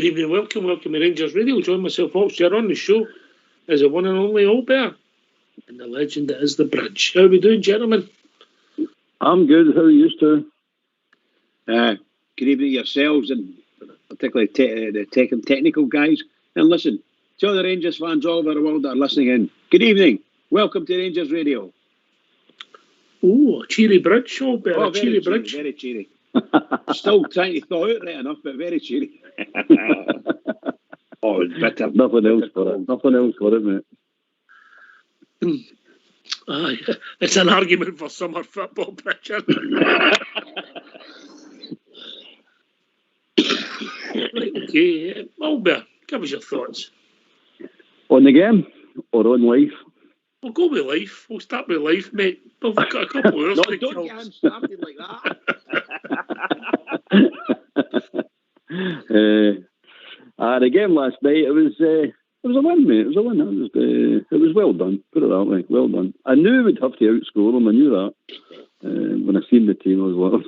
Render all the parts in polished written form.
good evening. Welcome to Rangers Radio. Join myself, Officer, on the show is the one and only Albert and the legend that is the Bridge. How are we doing, gentlemen? I'm good. How are you, Stu? Good evening yourselves, and particularly the tech and technical guys. And listen, to all the Rangers fans all over the world that are listening in, good evening. Welcome to Rangers Radio. Oh, a cheery Bridge, Albert. Oh, a cheery Bridge. Very cheery. Still trying to thaw out right enough, but very cheery. Oh, it's bitter. Nothing else for it. Nothing else for it, mate. Aye, it's an argument for summer football, Richard. Right, okay, Albert, give us your thoughts. On the game or on life? We'll go with life. We'll start with life, mate. We've got a couple of hours. No, to don't kill. get him started like that. The game last night, it was a win, mate. It was a win. It was well done. Put it that way. Well done. I knew we'd have to outscore them. I knew that. When I seen the team, I was like,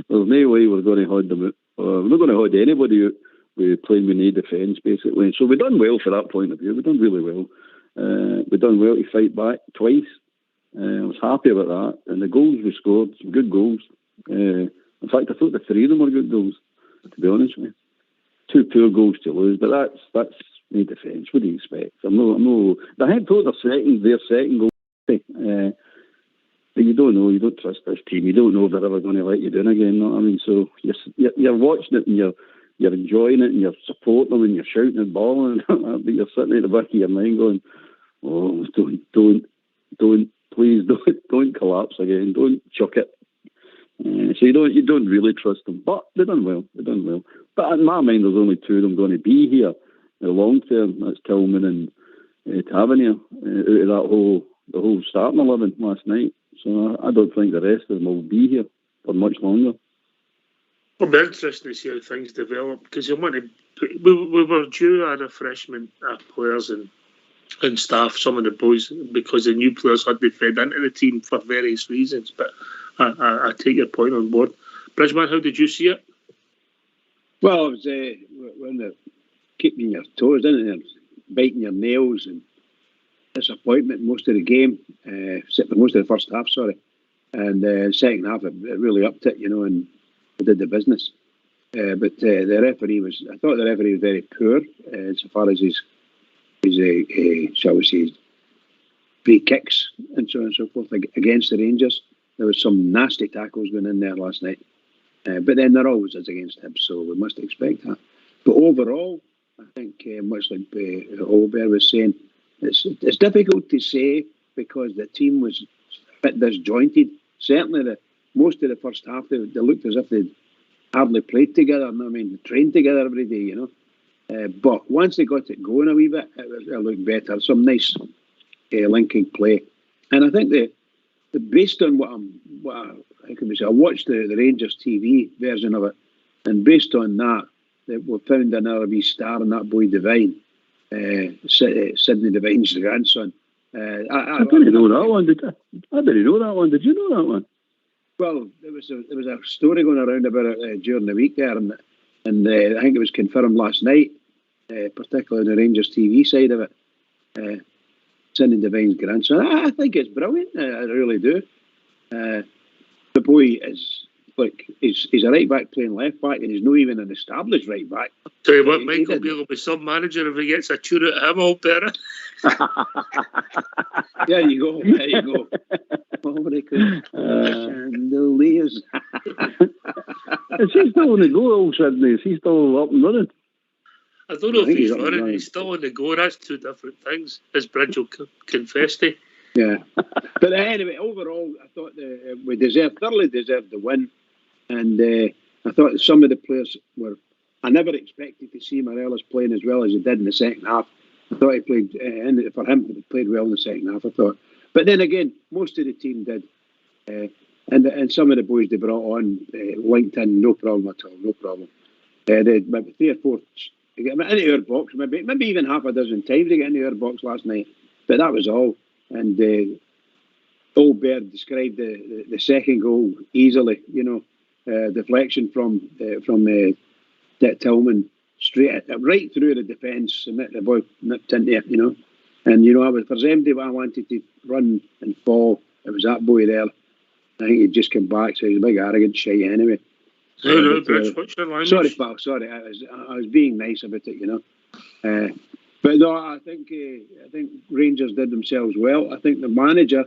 there's no way we're going to hold them out. We're not going to hold anybody out. We're playing with no defence, basically. So we've done well for that point of view. We've done really well. We've done well to fight back twice. I was happy about that. And the goals we scored, some good goals. In fact, I thought the three of them were good goals, to be honest with you. Two poor goals to lose, but that's no defence. What do you expect? I had thought their second goal. But you don't know. You don't trust this team. You don't know if they're ever going to let you down again. You know what I mean? So you're watching it and you're enjoying it and you're supporting them and you're shouting and bawling, but you're sitting at the back of your mind going, "Oh, don't, please don't collapse again. Don't chuck it." So you don't really trust them, but they've done well. But in my mind, there's only two of them going to be here in the long term. That's Tillman and Tavernier out of the whole starting 11 last night. So I don't think the rest of them will be here for much longer. It'll be interesting to see how things develop because we were due a refreshment of players and staff, some of the boys, because the new players had been fed into the team for various reasons. But I take your point on board. Bridgeman, how did you see it? Well, it was when they're keeping your toes in it and biting your nails and disappointment most of the game, most of the first half, sorry. And the second half, it really upped it, and did the business. But the referee I thought the referee was very poor so far as his shall we say, free kicks and so on and so forth against the Rangers. There was some nasty tackles going in there last night. But then there always is against him, so we must expect that. But overall, I think, much like Albert was saying, it's difficult to say because the team was a bit disjointed. Certainly, most of the first half, they looked as if they'd hardly played together. I mean, they trained together every day, But once they got it going a wee bit, it looked better. Some nice linking play. And I think that based on I watched the Rangers TV version of it, and based on that we found another wee star in that boy Devine, Sidney Devine's grandson. I didn't know that one, did I? I didn't know that one. Did you know that one? Well, there was a story going around about it during the week there, and I think it was confirmed last night, particularly on the Rangers TV side of it. Sidney Devine's grandson. I think it's brilliant. I really do. The boy is he's a right back playing left back, and he's not even an established right back. Tell you what, Mike will be able to be some manager if he gets a tune at him all better. There you go. Chandeliers. Is he still on the go, old Sidney? Is he still up and running? I don't know if he's running. He's still on the go. That's two different things, as Bridge will confess to. Yeah. But anyway, overall, I thought we thoroughly deserved the win. And I thought some of the players I never expected to see Morelos playing as well as he did in the second half. I thought he played, for him, he played well in the second half, I thought. But then again, most of the team did. And some of the boys they brought on linked in, no problem at all, no problem. They had maybe 3 or 4 to get into our box, maybe even half a dozen times to get into our box last night. But that was all. And Albert described the second goal easily, deflection from Tillman straight right through the defence, and the ball nipped into it, you know. And you know, if there's anybody I wanted to run and fall, it was that boy there. I think he'd just come back, so he's a big arrogant shite anyway. What's your language? Sorry, pal. Sorry, I was being nice about it, you know. But no, I think Rangers did themselves well. I think the manager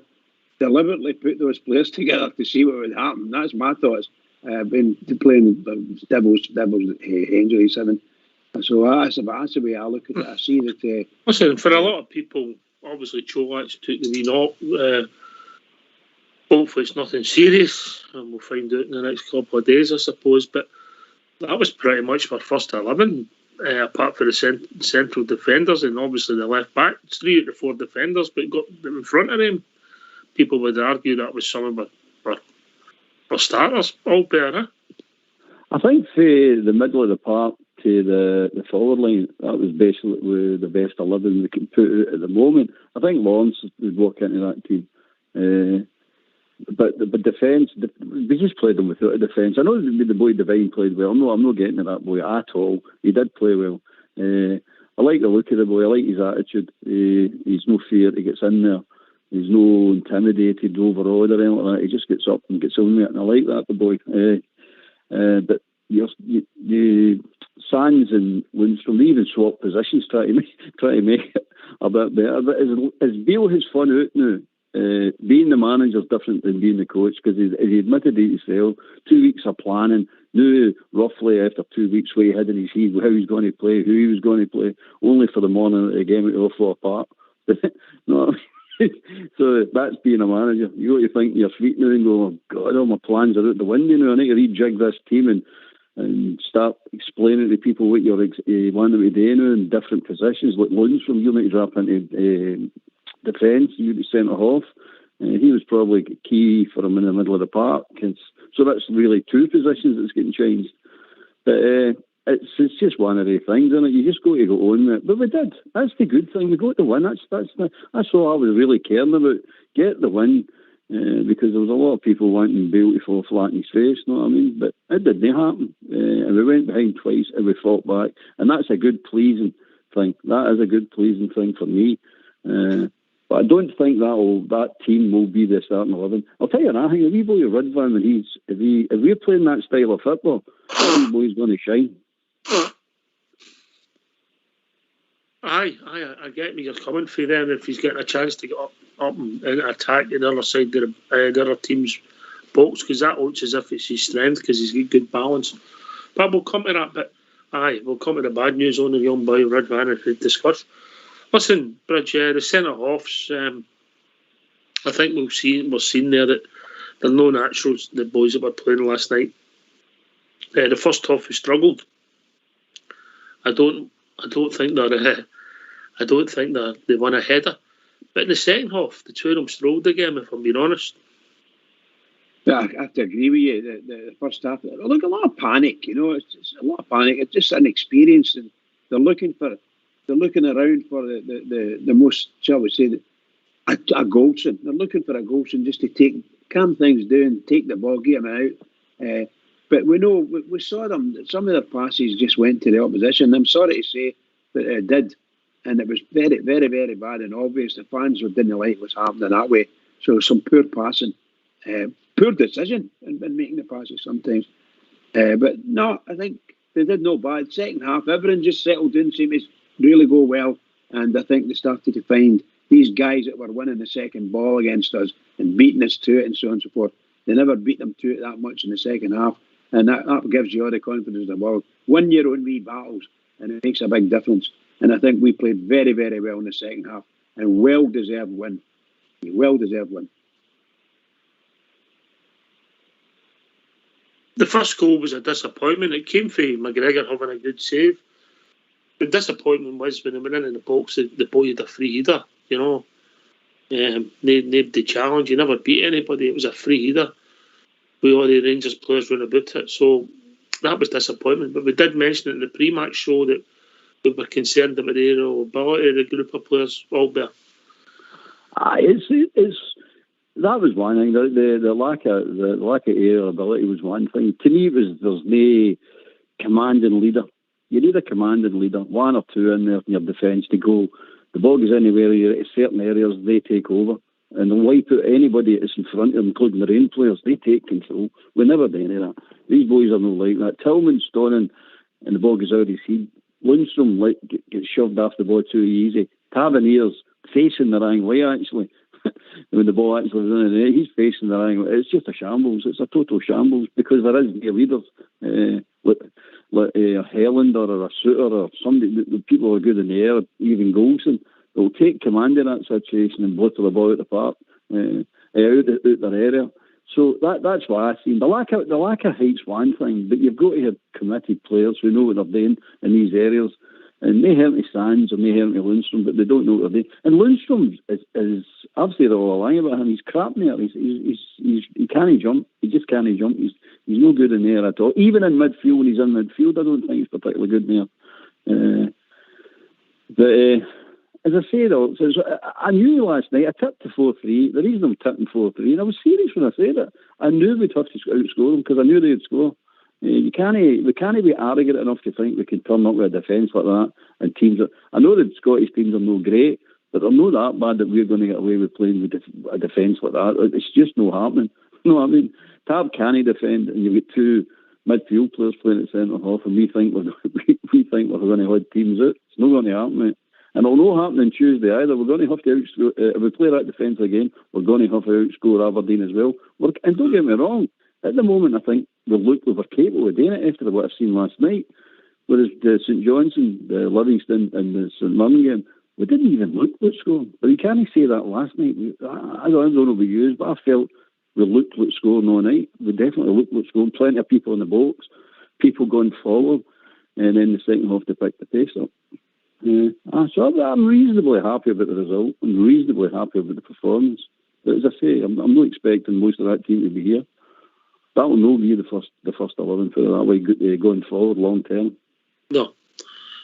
deliberately put those players together to see what would happen. That's my thoughts. Been playing Devils, Angel 7. So that's the way I look at it. I see that. Listen, for a lot of people, obviously Cholak's took the wee knock. Hopefully it's nothing serious, and we'll find out in the next couple of days, I suppose. But that was pretty much our first 11, apart from the central defenders and obviously the left back. It's 3 out of 4 defenders, but got in front of them. People would argue that was some of our starters, all better. I think for the middle of the park to the forward line, that was basically the best 11 we can put out at the moment. I think Lawrence would walk into that team. But defence, we just played them without a defence. I know the boy Devine played well. I'm not getting to that boy at all. He did play well. I like the look of the boy. I like his attitude. He's no fear. He gets in there. He's no intimidated, overawed or anything like that. He just gets up and gets on with it, and I like that, the boy. But you Sands and Lundstrom, they even swap positions, try to make it a bit better. But as Beale has fun out now, being the manager is different than being the coach, because he admitted it himself. 2 weeks of planning, knew roughly after 2 weeks what he had in his head, how he was going to play, who he was going to play, only for the morning of the game it all fall apart. No, so that's being a manager. You got to think your feet now and go, oh God, all my plans are out the window now. I need to rejig this team and start explaining to people what you want them to do now in different positions. Like Lundstrom, you need to drop into defence, you to centre half. He was probably key for him in the middle of the park. So that's really 2 positions that's getting changed. But it's just one of the things, isn't it? You just got to go on with it. But we did. That's the good thing. We got the win. That's all I was really caring about. Get the win, because there was a lot of people wanting Bale to fall flat in his face, you know what I mean? But it didn't happen. And we went behind twice and we fought back. And that's a good, pleasing thing. That is a good, pleasing thing for me. But I don't think that team will be the starting 11. I'll tell you anything, a wee boy Rudvan, if we're playing that style of football, that wee boy's going to shine. Aye, I get me you're coming for them if he's getting a chance to get up and attack the other side of the other team's box, because that looks as if it's his strength, because he's got good balance. But we'll come to that bit. Aye, we'll come to the bad news on the young boy Rudvan if we discuss. Listen, Bridge, the centre halves, I think we're seeing there that they're no naturals, the boys that were playing last night. The first half we struggled. I don't think they won a header. But in the second half, the two of them strolled the game, if I'm being honest. Yeah, I have to agree with you. The first half, look, a lot of panic, you know, it's a lot of panic. It's just inexperience, and they're looking around for the most, shall we say, a Goldson. They're looking for a Goldson just to calm things down, take the ball, get them out. But we know, we saw them, some of their passes just went to the opposition. I'm sorry to say that it did. And it was very, very, very bad and obvious. The fans didn't like what's happening that way. So some poor passing, poor decision in making the passes sometimes. But no, I think they did no bad. Second half, everyone just settled in, seemed to really go well. And I think they started to find these guys that were winning the second ball against us and beating us to it and so on and so forth. They never beat them to it that much in the second half. And that gives you all the confidence in the world. Win your own wee battles, and it makes a big difference. And I think we played very, very well in the second half. And well-deserved win. Well-deserved win. The first goal was a disappointment. It came from McGregor having a good save. The disappointment was when they went in the box, the boy had a free header, you know. Named the challenge. He never beat anybody. It was a free header. We all the Rangers players went about it. So that was disappointment. But we did mention it in the pre-match show that we were concerned about the aerial ability of the group of players, Albert. That was one thing. The lack of aerial ability was one thing. To me, there's no commanding leader You need a commanding leader, one or two in there in your defence to go. The ball goes anywhere, you're at certain areas, they take over. And they'll wipe out anybody that's in front of them, including the Rain players. They take control. We never do any of that. These boys are not like that. Tillman's stunning, and the ball goes out of his head. Lundstrom gets shoved off the ball too easy. Tavernier's facing the wrong way, actually. When the ball actually was in the net, he's facing the wrong way. It's just a shambles. It's a total shambles because there is no leaders. Like a Helander or a Suter or somebody, the people who are good in the air, even Goldson. They'll take command in that situation and bottle the ball out the park, out their area. So that's what I see. The lack of height's one thing, but you've got to have committed players who know what they're doing in these areas. And they help me Sands and they help me Lundstrom, but they don't know what they're doing. And Lundstrom is I've said all along about him. He's crap there. He can't jump. He just can't jump. He's no good in there at all. Even in midfield, when he's in midfield, I don't think he's particularly good there. As I say, though, I knew last night, I tipped to 4-3. The reason I'm tipping 4-3, and I was serious when I said it, I knew we'd have to outscore them because I knew they'd score. We can't be arrogant enough to think we can turn up with a defence like that. And I know that Scottish teams are no great, but they're not that bad that we're going to get away with playing with a defence like that. It's just not happening. You know what I mean? Tab can't defend, and you've got two midfield players playing at centre half, and we think we're going to hold teams out. It's not going to happen, mate. And it'll not happen on Tuesday either. We're going to have to outscore. If we play that defence again, we're going to have to outscore Aberdeen as well. And don't get me wrong, at the moment I think we were capable of doing it after what I've seen last night. Whereas the St Johnstone, the Livingston and the St Mirren game, we didn't even look at scoring. But you can't say that last night. I don't know if we used, but I felt we looked at scoring all night. We definitely looked at scoring. Plenty of people in the box, people going forward, and then the second half to pick the pace up. So I'm reasonably happy about the result. I'm reasonably happy about the performance. But as I say, I'm not expecting most of that team to be here. That will not be the first 11 for that way going forward long term. No.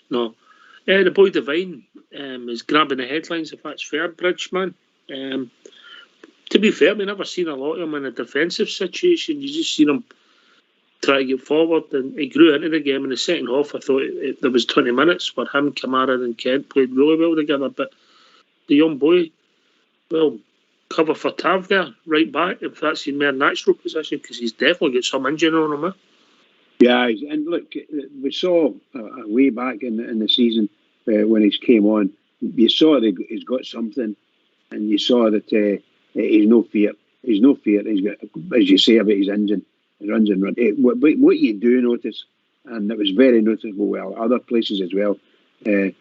The boy Devine is grabbing the headlines, if that's fair, Bridgeman. To be fair, we never seen a lot of him in a defensive situation. You just seen him try to get forward, and he grew into the game in the second half. I thought there was 20 minutes where him, Kamara and Kent played really well together, but the young boy, well, cover for Tav there, right back, if that's his more natural position, because he's definitely got some engine on him. Yeah, and look, we saw way back in the season when he came on, you saw that he's got something, and you saw that he's no fear. He's no fear. He's got, as you say about his engine, he runs and runs. What you do notice, and it was very noticeable well, other places as well, that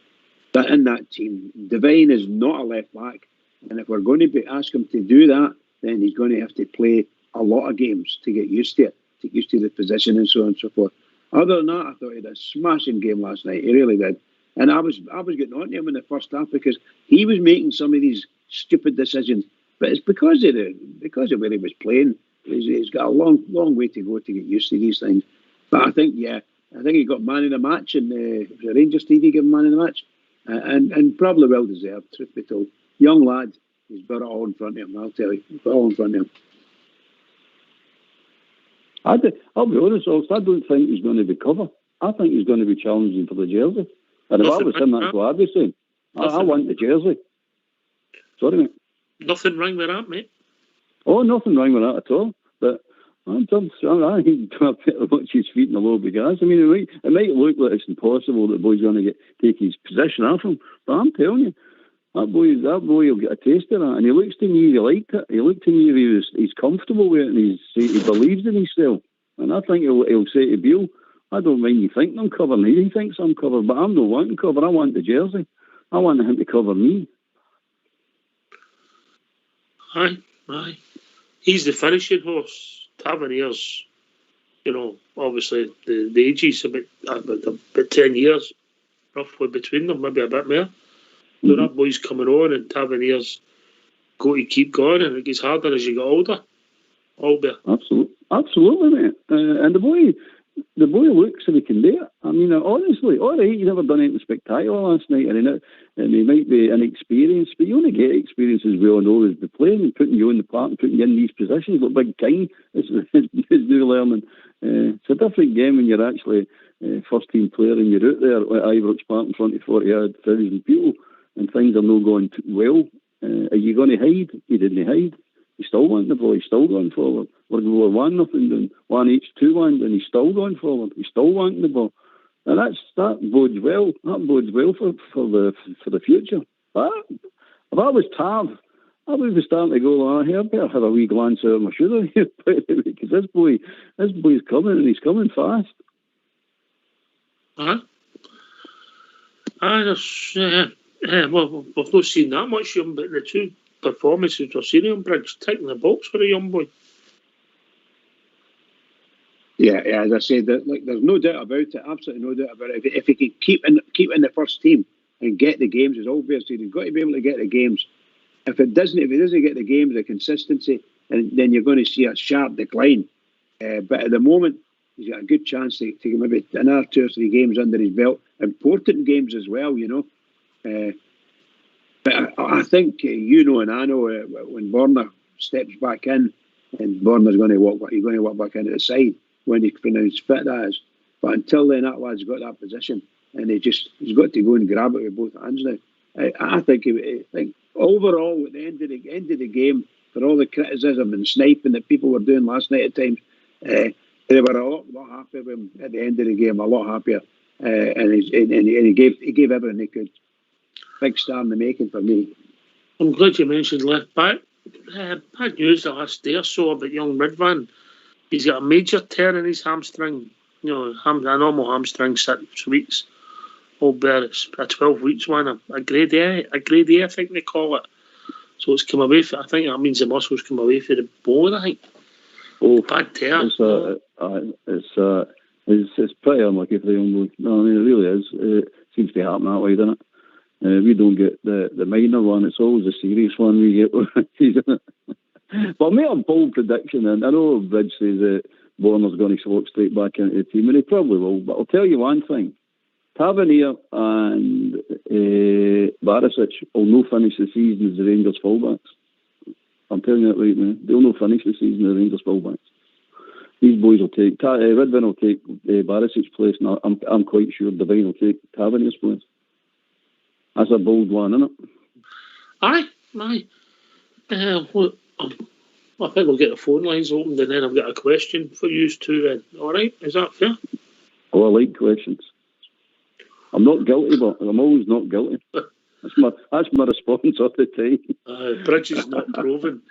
in that team, Devine is not a left back, and if we're going to ask him to do that, then he's going to have to play a lot of games to get used to it, to get used to the position and so on and so forth. Other than that, I thought he had a smashing game last night. He really did. And I was getting on to him in the first half because he was making some of these stupid decisions. But it's because of where he was playing. He's got a long way to go to get used to these things. But I think he got man of the match, and the Rangers TV gave him man of the match, and probably well deserved. Truth be told, young lad, he's got it all in front of him. I'll tell you, he's got it all in front of him. I'll be honest, I don't think he's going to be cover. I think he's going to be challenging for the jersey. And if I was him, that's what I'd be saying. I want the jersey. Sorry, mate. Nothing wrong with that, mate. Oh, nothing wrong with that at all. But I think he's got to watch his feet in the low gas. I mean, it might look like it's impossible that the boy's going to take his position off him. But I'm telling you, that boy will get a taste of that. And he looks to me, he liked it. He looked to me, he's comfortable with it, and he believes in himself. And I think he'll say to Beale, I don't mind you thinking I'm covering. He thinks I'm covered, but I'm not wanting cover. I want the jersey. I want him to cover me. Aye. He's the finishing horse. Tavernier's, obviously the age is about 10 years roughly between them, maybe a bit more. So that boy's coming on, and Tavernier's got to keep going, and it gets harder as you get older. Albert. Absolutely, mate. And the boy looks if he can do it. I mean, honestly, all right, he's never done anything spectacular last night, and he might be inexperienced, but you only get experience, as we all know, is the playing and putting you in the park and putting you in these positions. Like Big King is new learning. It's a different game when you're actually first team player and you're out there at Ibrox Park in front of 40,000 people and things are not going well. Are you going to hide? He didn't hide. He still wanted the ball. He's still going forward. We're 1-0 and 1-H, 2-1, and he's still going forward. He's still wanting the ball. And that bodes well. That bodes well for the future. But if I was Tav, I would be starting to go, I better have a wee glance over my shoulder here, because this boy's coming, and he's coming fast. Well, we've not seen that much young, but the two performances we've seen him, Briggs, ticking the box for a young boy. Yeah, as I said, there's no doubt about it. Absolutely no doubt about it. If he can keep in the first team and get the games, as obviously he's got to be able to get the games. If he doesn't get the games, the consistency, then you're going to see a sharp decline. But at the moment, he's got a good chance to maybe another 2 or 3 games under his belt. Important games as well, But I think and I know when Borna steps back in, and Borna's going to walk back into the side when he's pronounced fit, that is. But until then, that lad's got that position, and he's got to go and grab it with both hands now. I think overall, at the end of the game, for all the criticism and sniping that people were doing last night at times, they were a lot happier with him at the end of the game, a lot happier, and he gave everything he could. Big star in the making for me. I'm glad you mentioned left back. Bad news the last day or so about young Ridvan. He's got a major tear in his hamstring. A normal hamstring 6 weeks. It's a 12 weeks one, a grade A, I think they call it. So it's come away. I think that means the muscles come away from the bone. I think. Bad tear. It's pretty unlucky for the young boy. No, I mean it really is. It seems to happen that way, doesn't it? We don't get the minor one. It's always a serious one we get. But I'll make a bold prediction, and I know Bridge says that Borna's going to walk straight back into the team, and he probably will. But I'll tell you one thing. Tavernier and Barisic will not finish the season as the Rangers fullbacks. I'm telling you that right now. They'll not finish the season as the Rangers fullbacks. These boys will take... Ridvan will take Barisic's place, and I'm quite sure Devine will take Tavernier's place. That's a bold one, isn't it? Aye. I think we'll get the phone lines opened, and then I've got a question for you two. All right, is that fair? Oh, I like questions. I'm not guilty, but I'm always not guilty. That's my response all the time. Bridge is not proven.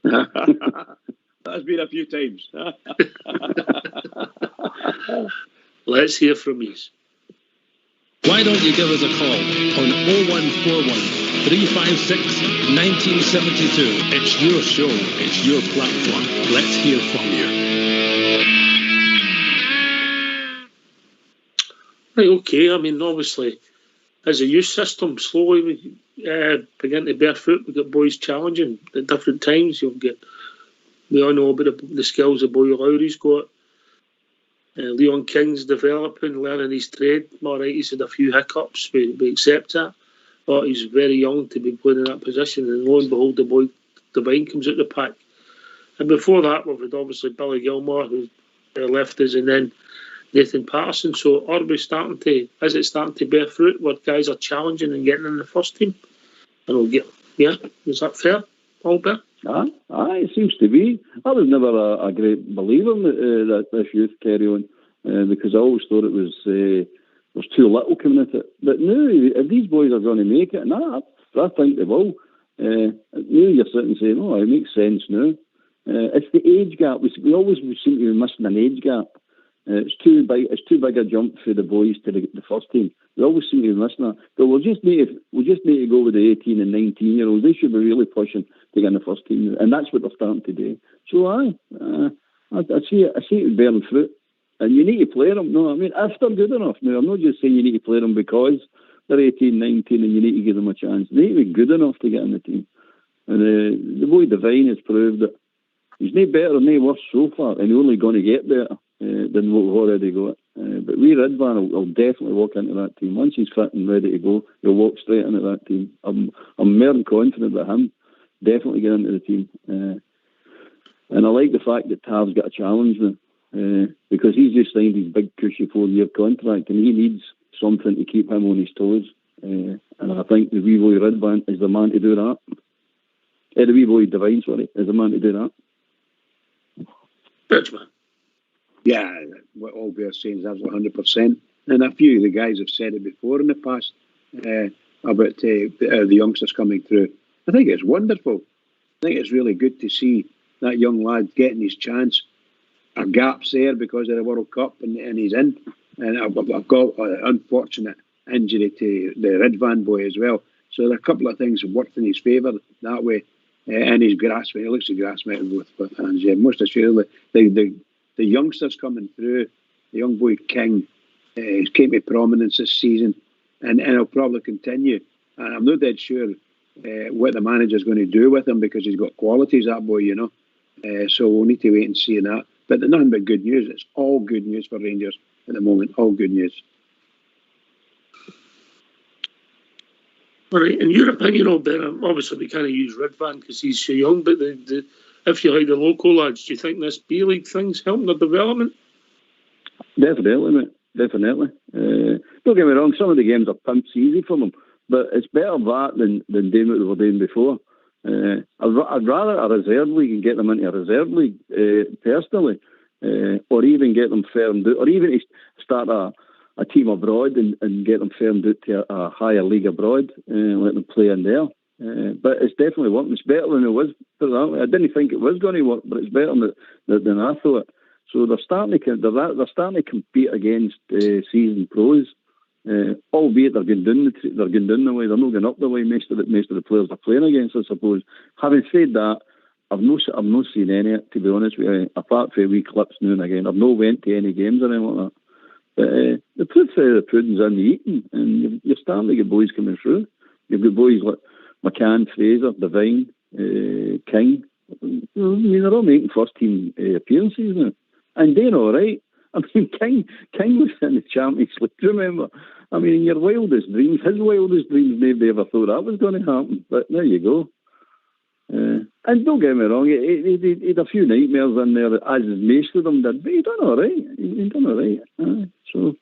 That's been a few times. Let's hear from you. Why don't you give us a call on 0141 356 1972. It's your show, it's your platform. Let's hear from you. Right, okay. I mean, obviously, as a youth system, slowly we begin to bear fruit. We've got boys challenging at different times. We all know about the skills of boy Lowry's got. Leon King's developing, learning his trade. All right, he's had a few hiccups. We accept that. But he's very young to be playing in that position. And lo and behold, the boy Devine comes out the pack. And before that, we've had obviously Billy Gilmore, who left us, and then Nathan Patterson. So is it starting to bear fruit where guys are challenging and getting in the first team? And is that fair, Albert? Aye, it seems to be. I was never a great believer that this youth carry on because I always thought it was there's too little coming at it. But now, if these boys are going to make it, and I think they will, now you're sitting saying, it makes sense now. It's the age gap. We always seem to be missing an age gap. It's too big a jump for the boys to the first team. We always seem to be missing that. So we'll just need to go with the 18 and 19-year-olds. They should be really pushing to get in the first team, and that's what they're starting to do. So I see it bearing fruit, and you need to play them. No, I mean if they're good enough. Now I'm not just saying you need to play them because they're 18, 19, and you need to give them a chance. They need to be good enough to get in the team. And the boy Devine has proved that he's no better and no worse so far, and he's only going to get better than what we've already got. But Ridvan will definitely walk into that team. Once he's fit and ready to go, he'll walk straight into that team. I'm more than confident that him definitely get into the team. And I like the fact that Tav's got a challenge now. because he's just signed his big cushy 4-year contract, and he needs something to keep him on his toes. And I think the wee boy Redvan is the man to do that. The wee boy Divine, is the man to do that. Bitch, man. Yeah, what all we're saying is absolutely 100%. And a few of the guys have said it before in the past about the youngsters coming through. I think it's wonderful. I think it's really good to see that young lad getting his chance. Our gaps there because of the World Cup, and he's in. And I've got an unfortunate injury to the Redvan boy as well. So there are a couple of things that worked in his favour that way. And his grasping, he looks a grasping with both hands. Yeah, most assuredly, the youngsters coming through, the young boy King, he's came to prominence this season, and he'll probably continue. And I'm not dead sure what the manager's going to do with him, because he's got qualities, that boy, you know. So we'll need to wait and see that. But there's nothing but good news. It's all good news for Rangers at the moment. All good news. All right, in your opinion, obviously we can't use Redvan because he's so young, but if you like the local lads, do you think this B-League thing's helping their development? Definitely, mate. Definitely. Don't get me wrong, some of the games are pimps easy for them, but it's better that than doing what they were doing before. I'd rather a reserve league and get them into a reserve league, personally, or even get them firmed out, or even start a team abroad and get them firmed out to a higher league abroad, let them play in there. But it's definitely working. It's better than it was. I didn't think it was going to work, but it's better than I thought. So they're starting to compete against seasoned pros. Albeit they're going down the way, they're not going up the way. Most of the players they're playing against, I suppose. Having said that, I've not seen any, to be honest with you, apart from wee clips now and again. I've not went to any games or anything like that. But the proof of the pudding's in the eating, and you're starting to get boys coming through. You've got boys like McCann, Fraser, Devine, King. I mean, they're all making first team appearances now, and doing all right. I mean, King was in the Champions League, remember? I mean, in your wildest dreams, nobody ever thought that was going to happen. But there you go. And don't get me wrong, he had a few nightmares in there, as most of them did, but he done all right. So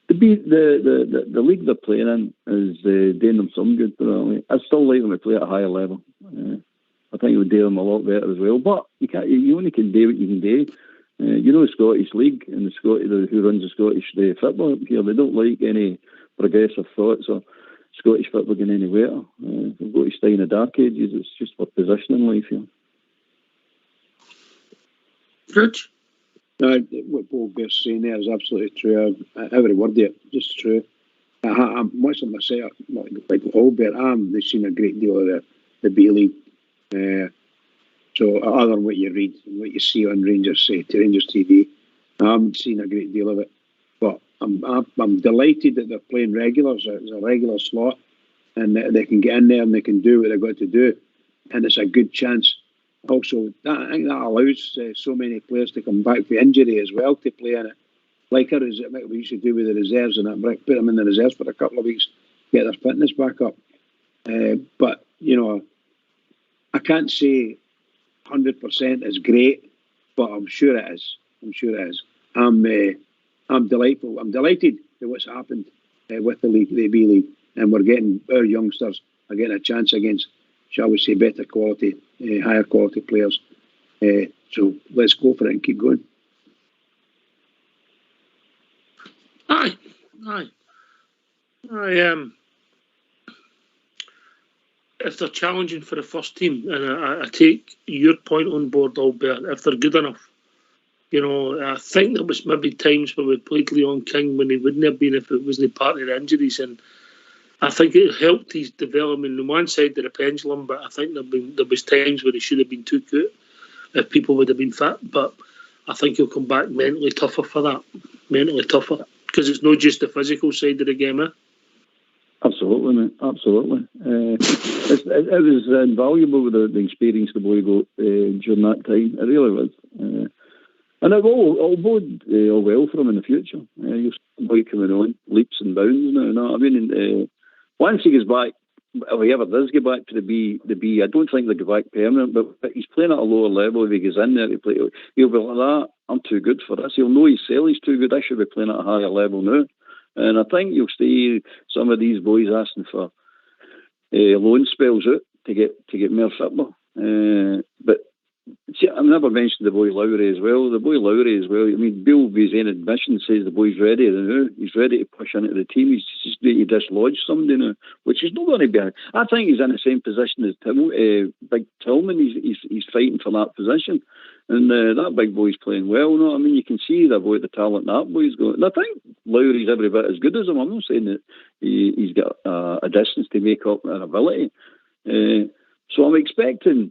the league they're playing in is doing them some good. I still like them to play at a higher level. I think it would do them a lot better as well. But you only can do what you can do. You know, the Scottish League and who runs the Scottish football up here, they don't like any progressive thoughts or Scottish football going anywhere. We've got to stay in the dark ages. It's just for positioning life here. Rich? What Paul Bear's saying there is absolutely true. Every word of it, just true. I'm much like myself, like Albert, they've seen a great deal of the B-League. So other than what you read and what you see on Rangers TV, I haven't seen a great deal of it. But I'm delighted that they're playing regulars. It's a regular slot, and they can get in there and they can do what they've got to do, and it's a good chance. Also, I think that allows so many players to come back for injury as well to play in it. Like we used to do with the reserves and that, put them in the reserves for a couple of weeks, get their fitness back up. But you know, I can't say 100% is great, but I'm sure it is. I'm delightful. I'm delighted with what's happened with the league, the B League, and we're getting our youngsters are getting a chance against, shall we say, better quality, higher quality players. So let's go for it and keep going. Aye. If they're challenging for the first team, and I take your point on board, Albert, if they're good enough, you know, I think there was maybe times where we played Leon King when he wouldn't have been if it wasn't part of the injuries, and I think it helped his development on one side of the pendulum, but I think there was times where he should have been too good if people would have been fit, but I think he'll come back mentally tougher for that, because it's not just the physical side of the game, eh? Absolutely, mate. Absolutely. It was invaluable with the experience the boy got during that time. It really was. And it will bode all well for him in the future. You'll see the boy coming on leaps and bounds now. I mean, once he gets back if he ever does get back to the B, I don't think they'll go back permanent, but he's playing at a lower level. If he goes in there to play, he'll be like that. I'm too good for this. He'll know himself he's too good. I should be playing at a higher level now. And I think you'll see some of these boys asking for loan spells out to get more football. But see, I've never mentioned the boy Lowry as well. I mean, Bill, with his own admission, says the boy's ready now. He's ready to push into the team. He's just ready to dislodge somebody now, which is not going to be. I think he's in the same position as Big Tillman. He's fighting for that position. And that big boy's playing well. No, I mean, you can see the talent that boy's got. And I think Lowry's every bit as good as him. I'm not saying that he's got a distance to make up an ability. So I'm expecting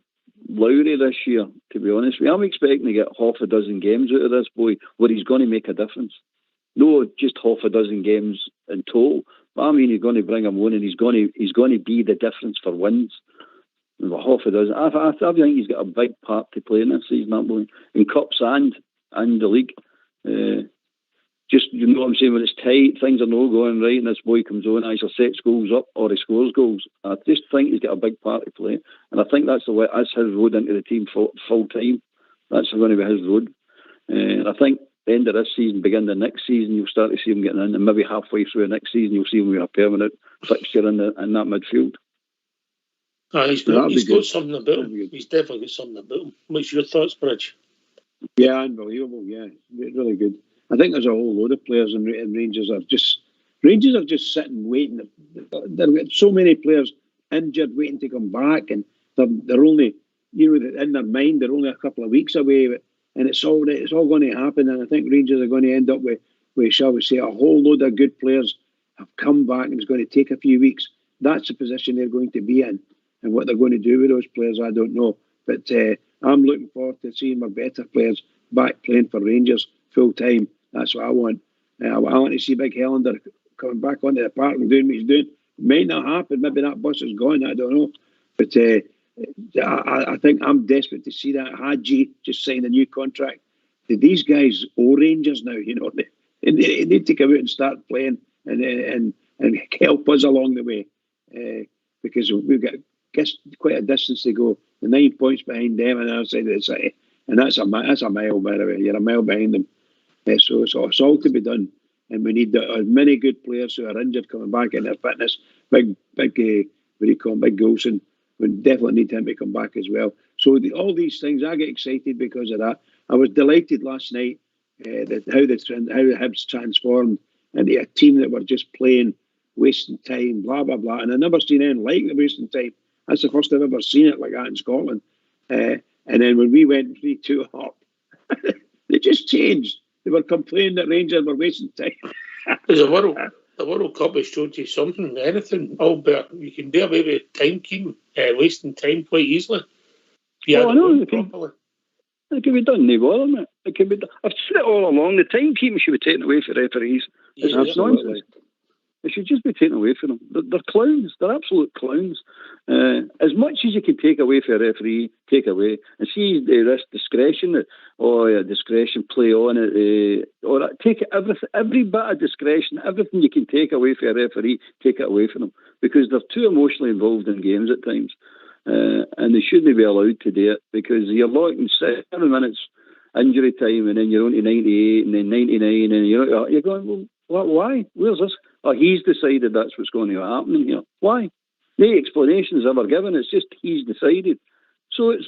Lowry this year, to be honest with you. I'm expecting to get half a dozen games out of this boy where he's going to make a difference. No, just half a dozen games in total. But I mean, he's going to bring him on and he's going to be the difference for wins. Half a dozen. I think he's got a big part to play in this season, that boy, in cups and the league. Just, you know what I'm saying, when it's tight, things are not going right, and this boy comes on, either sets goals up or he scores goals. I just think he's got a big part to play, and I think that's his road into the team full time. That's going to be his road. And I think the end of this season, begin the next season, you'll start to see him getting in, and maybe halfway through the next season, you'll see him with a permanent fixture in that midfield. He's got something about him. He's definitely got something about him. What's your thoughts, Bridge? Yeah, unbelievable. Yeah, really good. I think there's a whole load of players in Rangers are just sitting waiting. They've got so many players injured, waiting to come back, and they're only, in their mind, they're only a couple of weeks away, and it's all going to happen. And I think Rangers are going to end up with shall we say, a whole load of good players have come back, and it's going to take a few weeks. That's the position they're going to be in, and what they're going to do with those players, I don't know. But I'm looking forward to seeing my better players back playing for Rangers full time. That's what I want. I want to see Big Helander coming back onto the park and doing what he's doing. Might not happen. Maybe that bus is gone. I don't know. But I think I'm desperate to see that. Hadji just signed a new contract. These guys owe Rangers now. They need to come out and start playing and help us along the way. Because we've got quite a distance to go. The 9 points behind them on the other side of the city. And that's a mile, by the way. You're a mile behind them. So it's all to be done, and we need as many good players who are injured coming back in their fitness. Big Golson, we definitely need him to come back as well. So all these things, I get excited because of that. I was delighted last night that how Hibs transformed into a team that were just playing, wasting time, blah blah blah. And I've never seen anything like the wasting time. That's the first I've ever seen it like that in Scotland. And then when we went 3-2 up, they just changed. They were complaining that Rangers were wasting time. The World Cup has showed you something, anything, Albert. You can do away with timekeeping, wasting time quite easily. Yeah, I know. It can be done, no bother, mate. It can be done. I've said it all along. The timekeeping should be taken away for referees. It's nonsense. It should just be taken away from them. They're clowns. They're absolute clowns. As much as you can take away for a referee, take away. And see this discretion, discretion, play on it, or take it, every bit of discretion, everything you can take away for a referee, take it away from them. Because they're too emotionally involved in games at times. And they shouldn't be allowed to do it, because you're locking 7 minutes injury time, and then you're on to 98, and then 99, and you're going, well, why? Where's this? Oh, he's decided that's what's going to happen here. Why? No explanation is ever given. It's just he's decided. So it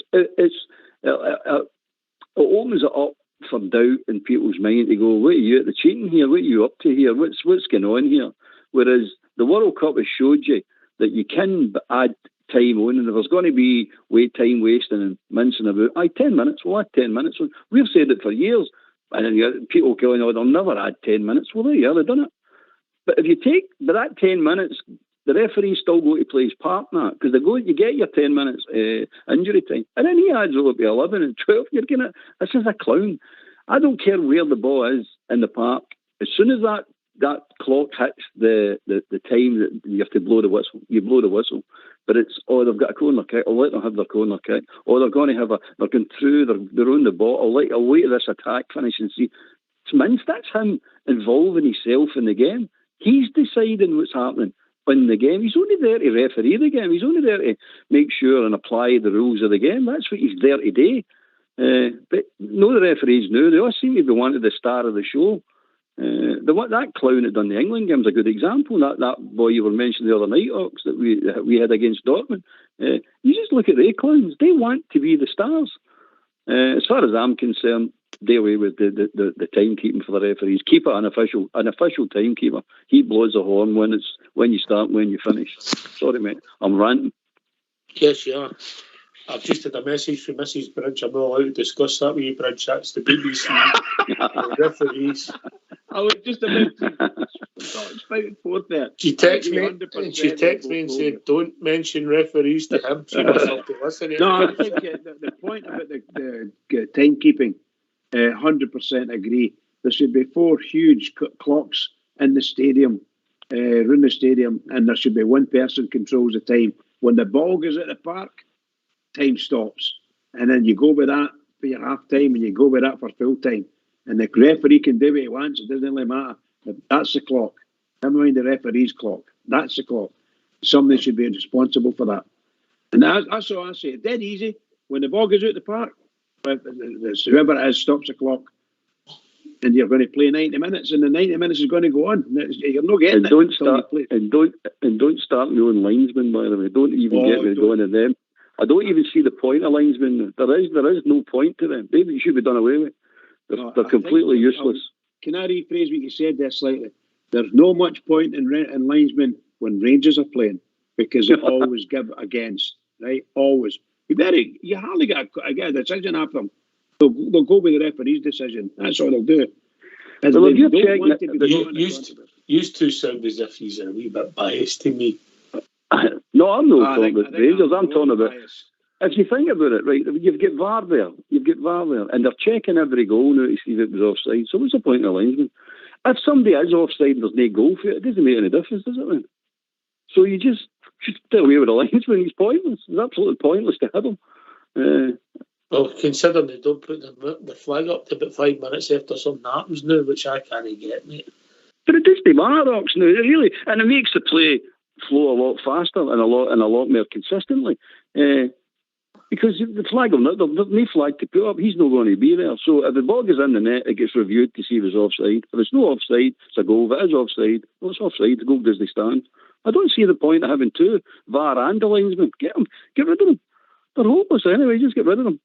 opens it up for doubt in people's mind to go, what are you at the cheating here? What are you up to here? What's going on here? Whereas the World Cup has showed you that you can add time on, and if there's going to be time wasting and mincing about, 10 minutes, we'll add 10 minutes. We've said it for years. And then people going, they'll never add 10 minutes. Well, there you are, they've done it. But if you take that 10 minutes, the referee's still going to play his part in that, because you get your 10 minutes injury time, and then he adds over to 11 and 12. You're going to, this is a clown. I don't care where the ball is in the park. As soon as that clock hits the time that you have to blow the whistle, you blow the whistle. But it's, they've got a corner kick, I'll let them have their corner kick. Or they're going to have they're going through, they're on the ball, I'll wait till this attack finish and see. It's Mince, that's him involving himself in the game. He's deciding what's happening. in the game. He's only there to referee the game. He's only there to make sure and apply the rules of the game. That's what he's there to do. But no, the referees knew. They all seem to be wanting the star of the show. That clown that done the England game is a good example. That boy you were mentioning the other night, Ox, that we had against Dortmund. You just look at the clowns. They want to be the stars. As far as I'm concerned, do away with the timekeeping for the referees. Keep it an official timekeeper. He blows the horn when you start and when you finish. Sorry, mate. I'm ranting. Yes, you are. I've just had a message from Mrs. Bridge. I'm not allowed to discuss that with you, Bridge. That's the BBC. The referees. I was just about to spout forth there. She texted me and said, "Don't mention referees to him." She must have to listen to it. No, I think the point about the timekeeping, 100% agree. There should be 4 huge clocks in the stadium, around the stadium, and there should be one person controls the time. When the ball goes at the park, time stops, and then you go with that for your half time, and you go with that for full time. And the referee can do what he wants. It doesn't really matter. That's the clock. Never mind the referee's clock. That's the clock. Somebody should be responsible for that. And that's all I say. It's dead easy. When the ball goes out the park, whoever it is stops the clock, and you're going to play 90 minutes, and the 90 minutes is going to go on. You're not getting and don't start me on linesmen, by the way. Don't even get me going on them. I don't even see the point of linesmen. There is no point to them. Maybe it should be done away with. They're completely useless. Can I rephrase what you said there slightly? There's no much point in linesmen when Rangers are playing, because they always give against, right? Always. You hardly get a decision after them. They'll go with the referee's decision. That's all they'll do. Well, if you're checking used to sound as if he's a wee bit biased to me. No, I'm not talking about Rangers. I'm talking about... If you think about it, right, you've got VAR there, and they're checking every goal now to see if it was offside. So what's the point of the linesman? If somebody is offside and there's no goal for it, it doesn't make any difference, does it, man? So you just stay away with the linesman. He's pointless. It's absolutely pointless to have him. Well, considering they don't put the flag up to about 5 minutes after something happens now, which I can't get, mate. But it doesn't matter, Ox, now, really, and it makes the play flow a lot faster and a lot more consistently. Because the flag there's no flag to put up, he's not going to be there. So if the ball goes in the net, it gets reviewed to see if it's offside. If it's no offside, it's a goal. If it is offside, well, it's offside. The goal doesn't stand. I don't see the point of having 2 VAR and the linesman. Get rid of them. They're hopeless anyway. Just get rid of them.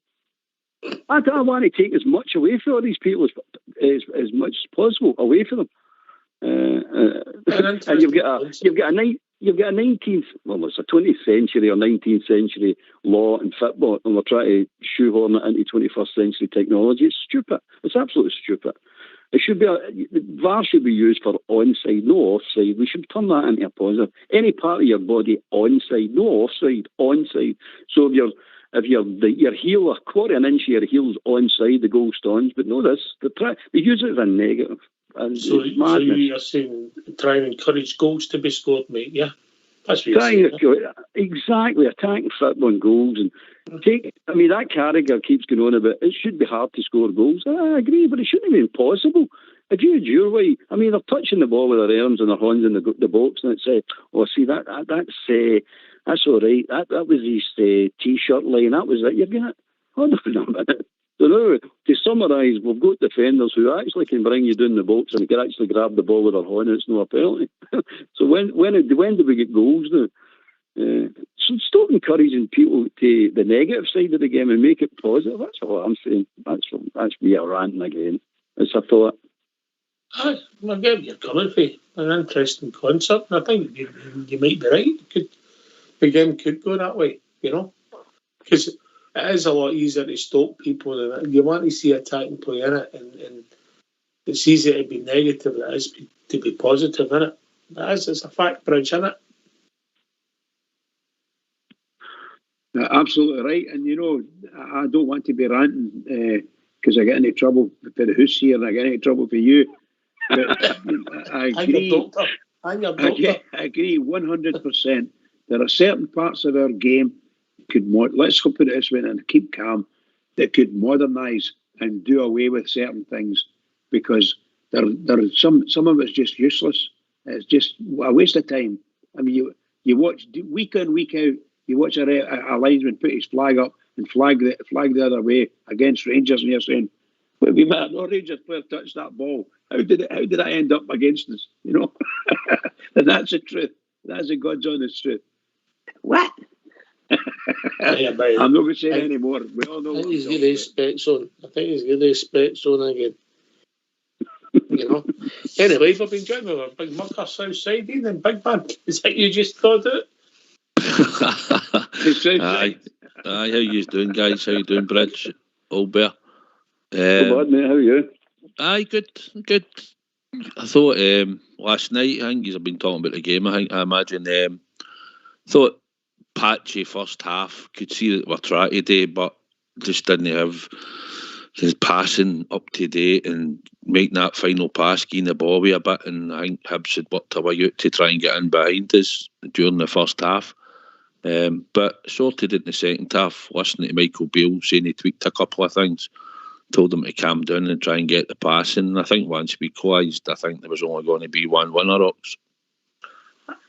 I want to take as much away from all these people as much as possible away from them. And you've got a 19th, well, it's a 20th century or 19th century law in football, and we're trying to shoehorn it into 21st century technology. It's stupid. It's absolutely stupid. It should be VAR should be used for onside, no offside. We should turn that into a positive. Any part of your body onside, no offside, onside. So if your heel, a quarter of an inch of your heel's onside, the goal stands. But no, they use it as a negative. So you're saying try and encourage goals to be scored, mate? Yeah, that's what you're saying. Exactly, attacking football and goals and that Carragher keeps going on about it should be hard to score goals. I agree, but it shouldn't be impossible. If you had your way, they're touching the ball with their arms and their hands in the box, and it's see that's all right. That was his t-shirt line. That was it. You're going, hold on a minute. So now, to summarise, we've got defenders who actually can bring you down the box and can actually grab the ball with their hand and it's no a penalty. So when do we get goals now? So stop encouraging people to the negative side of the game and make it positive. That's all I'm saying. That's me ranting again. It's a thought. I get where you're coming from. An interesting concept, and I think you might be right. The game could go that way, because it is a lot easier to stop people, and you want to see attacking play in it, and it's easier to be negative than it is to be positive in it. It's a fact, Bridge, isn't it? Absolutely right, and I don't want to be ranting because I get into trouble for the house here, and I get into trouble for you. But I agree. I agree 100%. There are certain parts of our game let's go put it this way and keep calm, that could modernise and do away with certain things, because there are some of it's just useless. It's just a waste of time. I mean, you watch week in, week out, you watch a linesman put his flag up and flag the other way against Rangers, and you're saying, "Wait a minute, no Rangers player touched that ball. How did that end up against us?" You know, and that's the truth. That's the God's honest truth. What? Yeah, I'm not going to say it anymore. We all know. I think he's got his specs on. I think he's got his specs on again. You know. Anyway, we've been joined with our big mucker south side, then big man. Is that you just thought it? Aye, how you doing, guys? How you doing, Bridge? Old Bear. Good bad, mate. How are you? Aye, good. I thought last night, I think you've been talking about the game. I imagine thought patchy first half. Could see that we're trying today, but just didn't have his passing up to date and making that final pass, getting the ball away a bit. And I think Hibs had worked away out to try and get in behind us during the first half. But sorted in the second half, listening to Michael Beale saying he tweaked a couple of things, told him to calm down and try and get the passing. And I think once we equalised, I think there was only going to be one winner, Ox.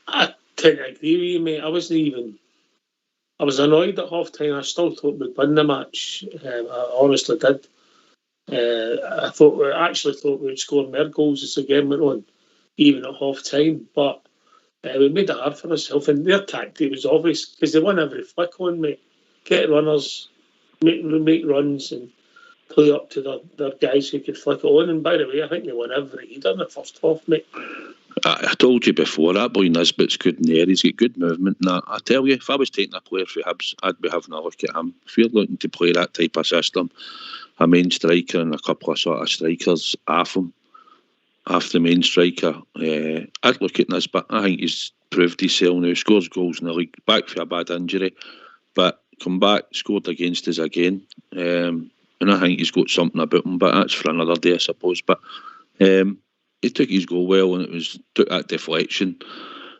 I couldn't agree with you, mate. I was annoyed at half time. I still thought we'd win the match. I honestly did. I actually thought we'd score more goals as the game went on, even at half time. But we made it hard for ourselves, and their tactic was obvious because they won every flick on, mate. Get runners, make runs, and play up to their guys who could flick it on. And by the way, I think they won every header in the first half, mate. I told you before, that boy Nisbet's good in the air. He's got good movement. And I tell you, if I was taking a player for Hibs, I'd be having a look at him. If you're looking to play that type of system, a main striker and a couple of sort of strikers off the main striker, I'd look at Nisbet. I think he's proved himself now. Scores goals in the league. Back for a bad injury, but come back, scored against us again. And I think he's got something about him, but that's for another day, I suppose. But he took his goal well, and took that deflection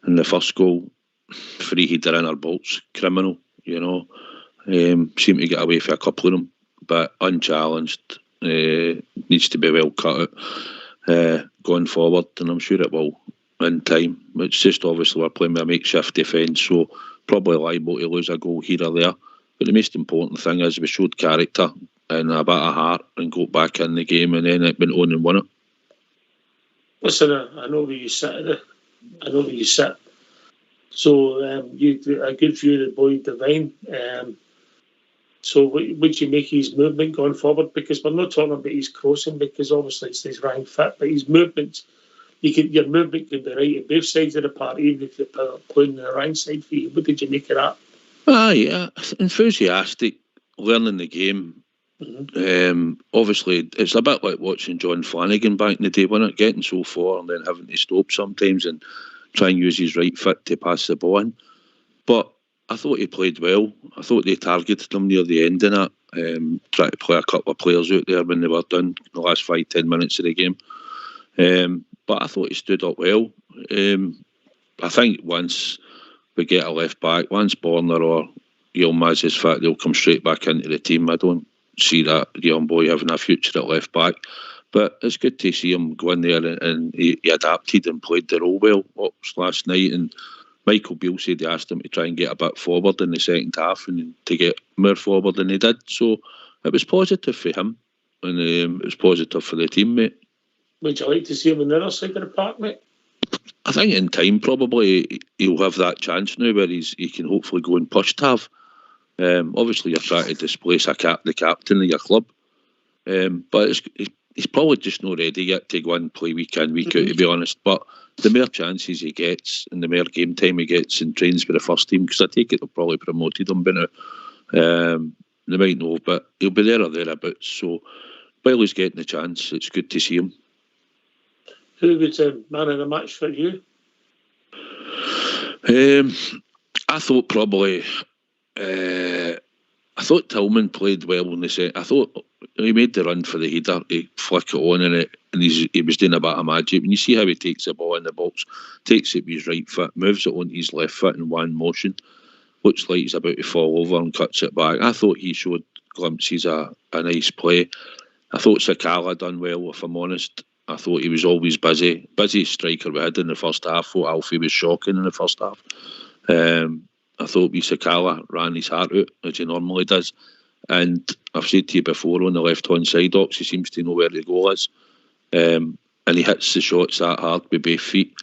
in the first goal. Free header in our bolts, criminal, you know. Seemed to get away for a couple of them, but unchallenged. Needs to be well cut out going forward, and I'm sure it will in time. It's just obviously we're playing with a makeshift defence, so probably liable to lose a goal here or there. But the most important thing is we showed character and a bit of heart and got back in the game, and then it went on and won it. Listen, I know where you sit. So you do a good view of the boy Divine. So would you make his movement going forward? Because we're not talking about his crossing, because obviously it's his rank fit, but his movements, your movement could be right at both sides of the park, even if you're playing the right side for you. What did you make of that? Yeah, enthusiastic, learning the game. Mm-hmm. Obviously, it's a bit like watching John Flanagan back in the day, wasn't it? Getting so far and then having to stop sometimes and try and use his right foot to pass the ball in. But I thought he played well. I thought they targeted him near the end of that, trying to play a couple of players out there when they were done in the last 5-10 minutes of the game. But I thought he stood up well. I think once we get a left back, once Borner or Yilmaz is fit, they'll come straight back into the team. I don't see that young boy having a future at left back. But it's good to see him go in there and he adapted and played the role well last night. And Michael Beale said he asked him to try and get a bit forward in the second half and to get more forward than he did. So it was positive for him, and it was positive for the team, mate. Would you like to see him on the other side of the park, mate? I think in time probably he'll have that chance now where he can hopefully go and push Tav. Obviously you're trying to displace the captain of your club, but he's probably just not ready yet to go and play week in, week out, to be honest. But the more chances he gets and the more game time he gets and trains for the first team, because I take it they'll probably promoted him by now. They might know, but he'll be there or thereabouts. So while he's getting the chance, it's good to see him. Who was the man of the match for you? I thought probably... I thought Tillman played well in the set. I thought he made the run for the header. He flicked it on and he was doing a bit of magic. When you see how he takes the ball in the box, takes it with his right foot, moves it onto his left foot in one motion, looks like he's about to fall over and cuts it back. I thought he showed glimpses of a nice play. I thought Sakala done well, if I'm honest. I thought he was always busy. Busiest striker we had in the first half. I thought Alfie was shocking in the first half. I thought Sakala ran his heart out, as he normally does. And I've said to you before, on the left-hand side, Ox, he seems to know where the goal is. And he hits the shots that hard with both feet.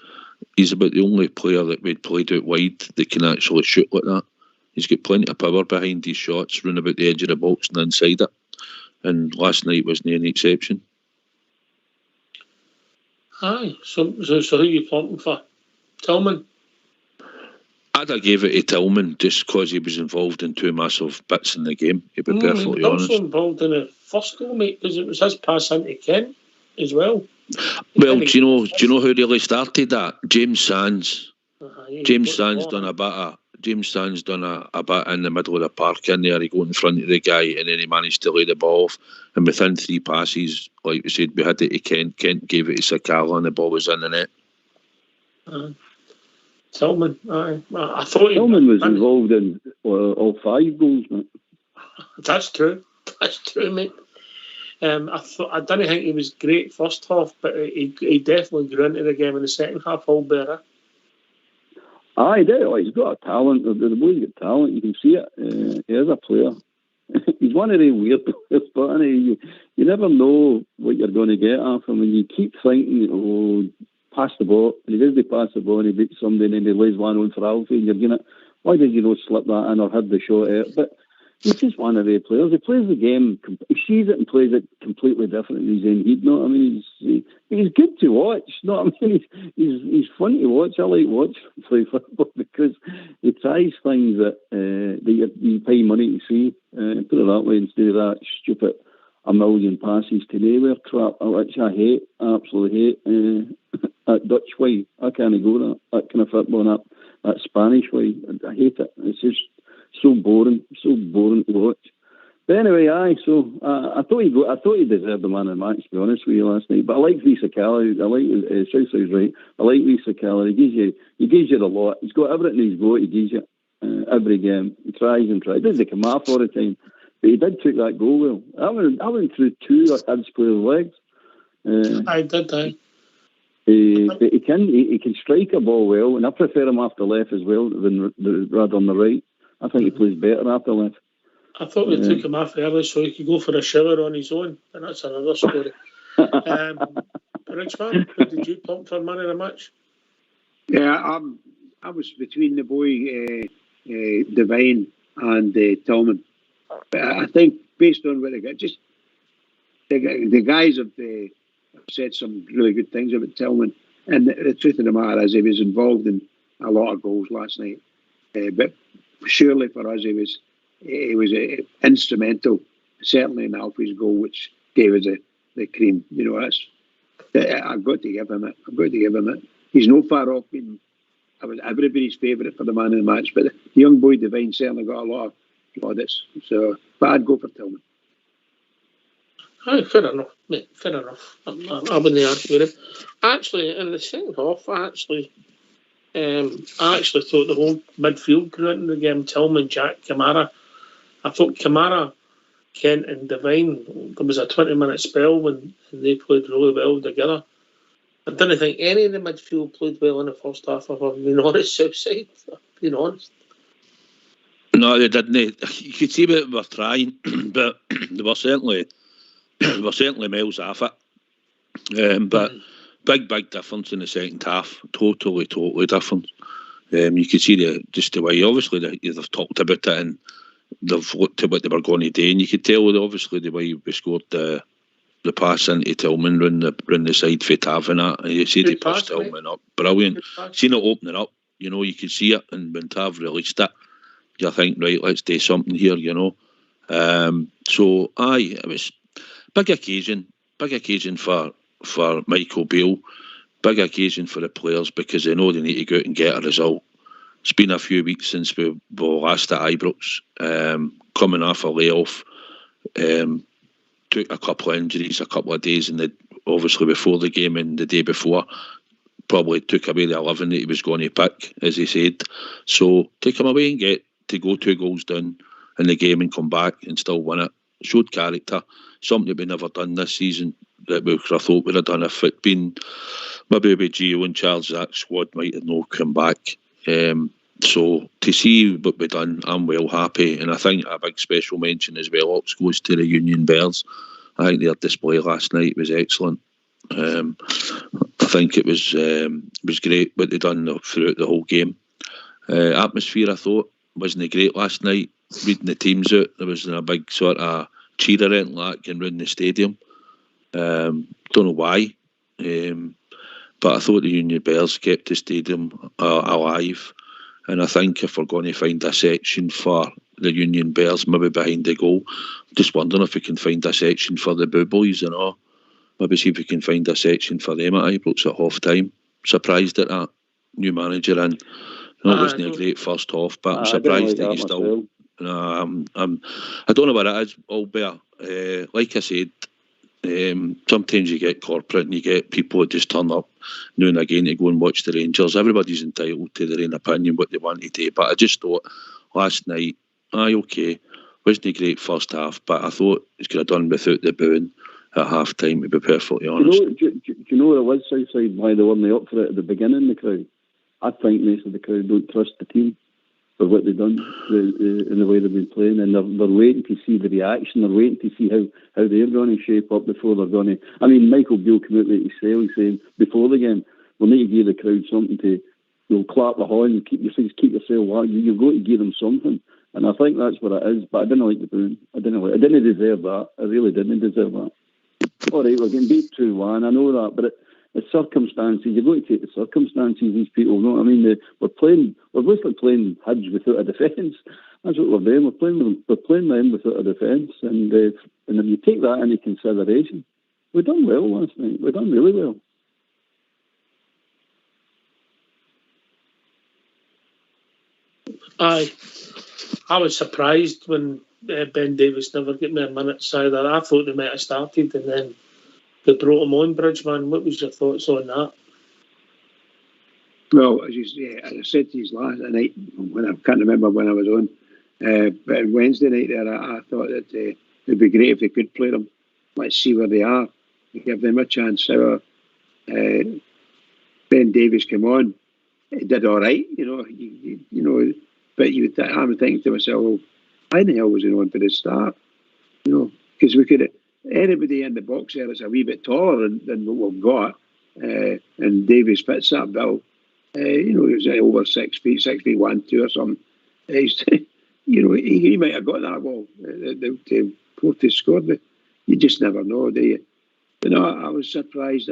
He's about the only player that we'd played out wide that can actually shoot like that. He's got plenty of power behind his shots, run about the edge of the box and inside it. And last night wasn't any exception. Aye, so who are you plotting for? Tillman? I'd have gave it to Tillman just because he was involved in two massive bits in the game, to be perfectly honest. He was also involved in the first goal, mate, because it was his pass into Kent as well. Well, do you know who really started that? James Sands. James Sands done a bit in the middle of the park in there. He got in front of the guy and then he managed to lay the ball off. And within 3 passes, like we said, we had it to Kent. Kent gave it to Sakala and the ball was in the net. Tillman, I thought Tillman was involved in all 5 goals, mate. That's true, mate. I didn't think he was great first half, but he definitely grew into the game in the second half all better. Aye, he's got a talent. The boy's got talent. You can see it. He is a player. He's one of the weird players, but you never know what you're going to get off him. And you keep thinking, pass the ball, and he doesn't pass the ball, and he beats somebody, and then he lays one on for Alfie, and you're going, why did you not slip that in or had the shot out? But he's just one of the players. He plays the game, he sees it and plays it completely different in his own head. You know what I mean? He's good to watch. You know what I mean? He's fun to watch. I like watching him play football because he tries things that you pay money to see. Put it that way, instead of that stupid a million passes to nowhere crap, which I hate, absolutely hate. That Dutch way, I can't go that kind of football, that Spanish way. I hate it. It's just so boring to watch. But anyway, so I thought he deserved the man of the match, to be honest with you, last night. But I like Sakala. I like Southside's right. I like Sakala. He gives you a lot. He's got everything he's got. He gives you every game. He tries and tries. He doesn't come off all the time, but he did take that goal well. I went through 2 of Hibs players' legs. I did. But he can strike a ball well, and I prefer him off the left as well rather on the right. I think he plays better after left. I thought we took him off early so he could go for a shower on his own, and that's another story. Richman, who did you pump for man of the match? Yeah, I was between the boy Devine and Tillman. But I think based on what they got, just the guys have said some really good things about Tillman. And the truth of the matter is he was involved in a lot of goals last night. But surely for us, he was instrumental, certainly in Alfie's goal, which gave us the cream. You know, I've got to give him it. He's no far off being everybody's favourite for the man of the match, but the young boy Devine certainly got a lot of plaudits. So, but I'd go for Tillman. Aye, fair enough, mate. Fair enough. I wouldn't argue with him. Actually, in the second half, I actually thought the whole midfield grew into the game. Tillman, Jack, Kamara. I thought Kamara, Kent and Devine, there was a 20-minute spell when they played really well together. I didn't think any of the midfield played well in the first half, if I've been honest, Southside. Being honest. No, they didn't. You could see that they were trying, but they were certainly miles off it. But big difference in the second half. Totally different. You could see the way, obviously, they've talked about it and they've looked at what they were going to do, and you could tell, obviously, the way we scored the pass into Tillman round the side for Tav and that. And you see they passed Tillman up. Brilliant. Seen it opening up, you know, you could see it, and when Tav released it, you think, right, let's do something here, you know. So, it was big occasion for Michael Beale, big occasion for the players because they know they need to go out and get a result. It's been a few weeks since we were last at Ibrox, coming off a layoff, took a couple of injuries, a couple of days, and obviously before the game and the day before, probably took away the 11 that he was going to pick, as he said. So take him away and get to go 2 goals down in the game and come back and still win it. Showed character, something that we never done this season. that we could have thought we'd have done if it'd been maybe with Gio and Charles, that squad might have not come back. So to see what we've done, I'm well happy, and I think a big special mention as well goes to the Union Bears. I think their display last night was excellent. I think it was great what they done throughout the whole game. Atmosphere, I thought, wasn't great last night. Reading the teams out, there wasn't a big sort of cheer or anything like that around the stadium. Don't know why, but I thought the Union Bears kept the stadium alive. And I think if we're going to find a section for the Union Bears, maybe behind the goal, just wondering if we can find a section for the Boo Boys, you know. Maybe see if we can find a section for them at Ibrox at half time. Surprised at that. New manager in. It wasn't a great first half, but I'm surprised that he's still. I don't know what it is, Albert. Like I said, sometimes you get corporate and you get people that just turn up now and again to go and watch the Rangers. Everybody's entitled to their own opinion, what they want to do. But I just thought last night, okay, wasn't a great first half, but I thought he could have done without the booing at half time, to be perfectly honest. Do you know what it was, Southside, why they weren't up for it at the beginning, the crowd? I think most of the crowd don't trust the team for what they've done in the way they've been playing, and they're waiting to see the reaction. They're waiting to see how they're going to shape up before they're going to. I mean, Michael Beale came out with his saying before the game, we'll need to give the crowd something to, clap the horn, keep yourself loud. You've got to give them something, and I think that's what it is. But I didn't like the booing. I didn't deserve that. I really didn't deserve that. All right, we're getting beat 2-1. I know that, but the circumstances, you've got to take the circumstances. These people, know what I mean? We're basically playing Hibs without a defence. That's what we're doing. We're playing them without a defence, and if you take that into consideration, we've done well last night. We've done really well. I was surprised when Ben Davies never got me a minutes either. I thought they might have started and then they brought him on, Bridgeman. What was your thoughts on that? Well, as I said to you last night, when I can't remember when I was on, but on Wednesday night there, I thought that it'd be great if they could play them. Let's see where they are. Give them a chance. Ben Davies came on. He did all right, but I'm thinking to myself, well, why the hell was he on for the start? Because we could have, anybody in the box there is a wee bit taller than what we've got, and Davies fits that bill. He was over 6 feet, 6'1", 2" or something. He might have got that ball. The Portis scored, but you just never know, do you? I was surprised.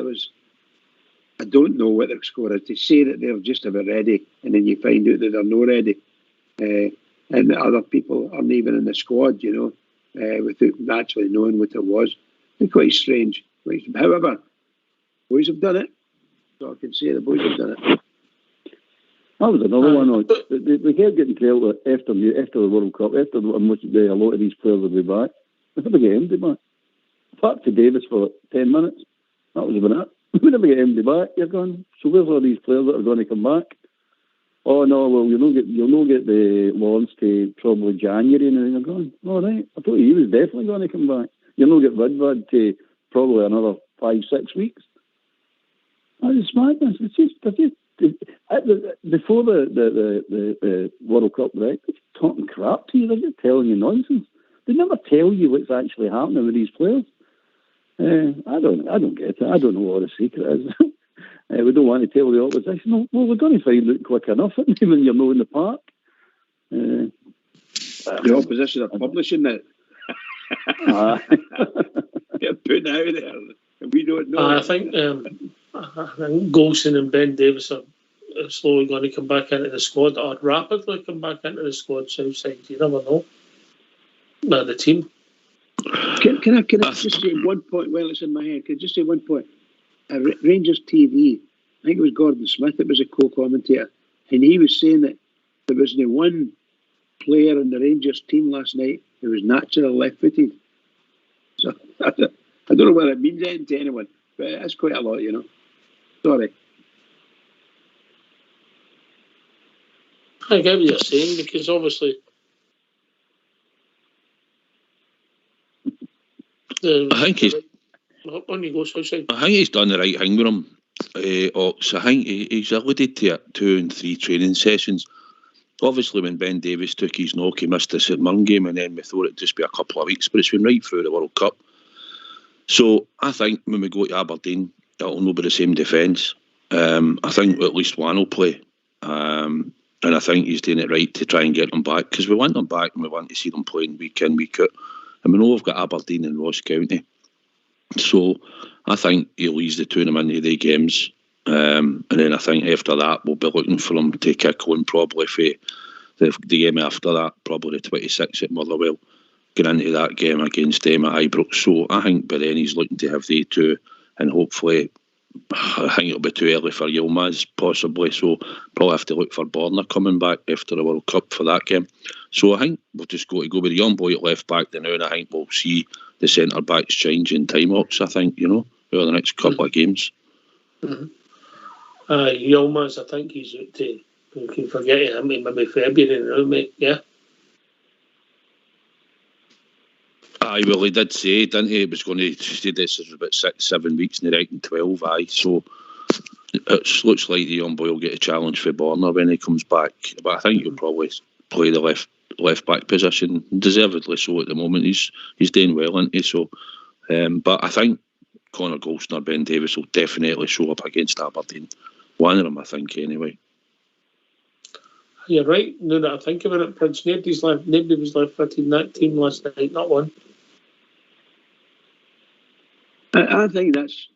I don't know what their score is. To say that they're just about ready, and then you find out that they're not ready, and that other people aren't even in the squad, without actually knowing what it was. It's quite strange. However, boys have done it. So I can say the boys have done it. That was another one. They kept getting told after the World Cup, after a lot of these players will be back. They never get empty back. Apart to Davis for 10 minutes. That was about it. We never get empty back. You're going, so where's all these players that are going to come back? Oh no, well you'll not get the Lawrence to probably January, and then you're going, all right. I thought he was definitely going to come back. You'll not get Woodward to probably another 5-6 weeks. That is madness. It's just before the World Cup, right? They're talking crap to you. They're just telling you nonsense. They never tell you what's actually happening with these players. I don't get it. I don't know what the secret is. We don't want to tell the opposition. Well, we're going to find out quick enough when you're not in the park. The opposition are publishing it. They're putting it out there. We don't know. I think Golson and Ben Davis are slowly going to come back into the squad, or rapidly come back into the squad. Southside, you never know. The team. Can I just say one point? Well, it's in my head. Can I just say one point? Rangers TV, I think it was Gordon Smith that was a co-commentator, and he was saying that there was no one player in the Rangers team last night who was naturally left-footed. So I don't know whether it means anything to anyone, but it's quite a lot, Sorry. I get what you're saying, because obviously I think he's on you go, Southside. I think he's done the right thing with him. Ox. I think he's alluded to it 2 and 3 training sessions. Obviously, when Ben Davies took his knock, he missed the St Mirren game, and then we thought it'd just be a couple of weeks, but it's been right through the World Cup. So I think when we go to Aberdeen, it'll not be the same defence. I think at least one will play. And I think he's doing it right to try and get them back, because we want them back and we want to see them playing week in, week out. And we know we've got Aberdeen and Ross County. So I think he'll ease the two of them into the games. And then I think after that, we'll be looking for him to kick on probably for the game after that, probably the 26th at Motherwell, get into that game against them at Ibrox. So I think by then he's looking to have the two, and hopefully, I think it'll be too early for Yilmaz possibly, so probably have to look for Borna coming back after the World Cup for that game. So I think we'll just go with the young boy at left back now, and I think we'll see the centre backs change in time, Ox, I think, over the next couple of games. Mm-hmm. Yilmaz, I think he's out to, we can forget him, maybe February now, mate, yeah? Aye, well, he did say, didn't he? It was going to stay this for about 6-7 weeks, and he reckoned 12, aye. So it looks like the young boy will get a challenge for Borna when he comes back. But I think he'll probably play the left back position, deservedly so at the moment. He's doing well, isn't he? So, but I think Connor Golson or Ben Davies will definitely show up against Aberdeen. One of them, I think, anyway. You're right. Now that I think about it, Prince, nobody was left fit in that team last night, not one. I think that's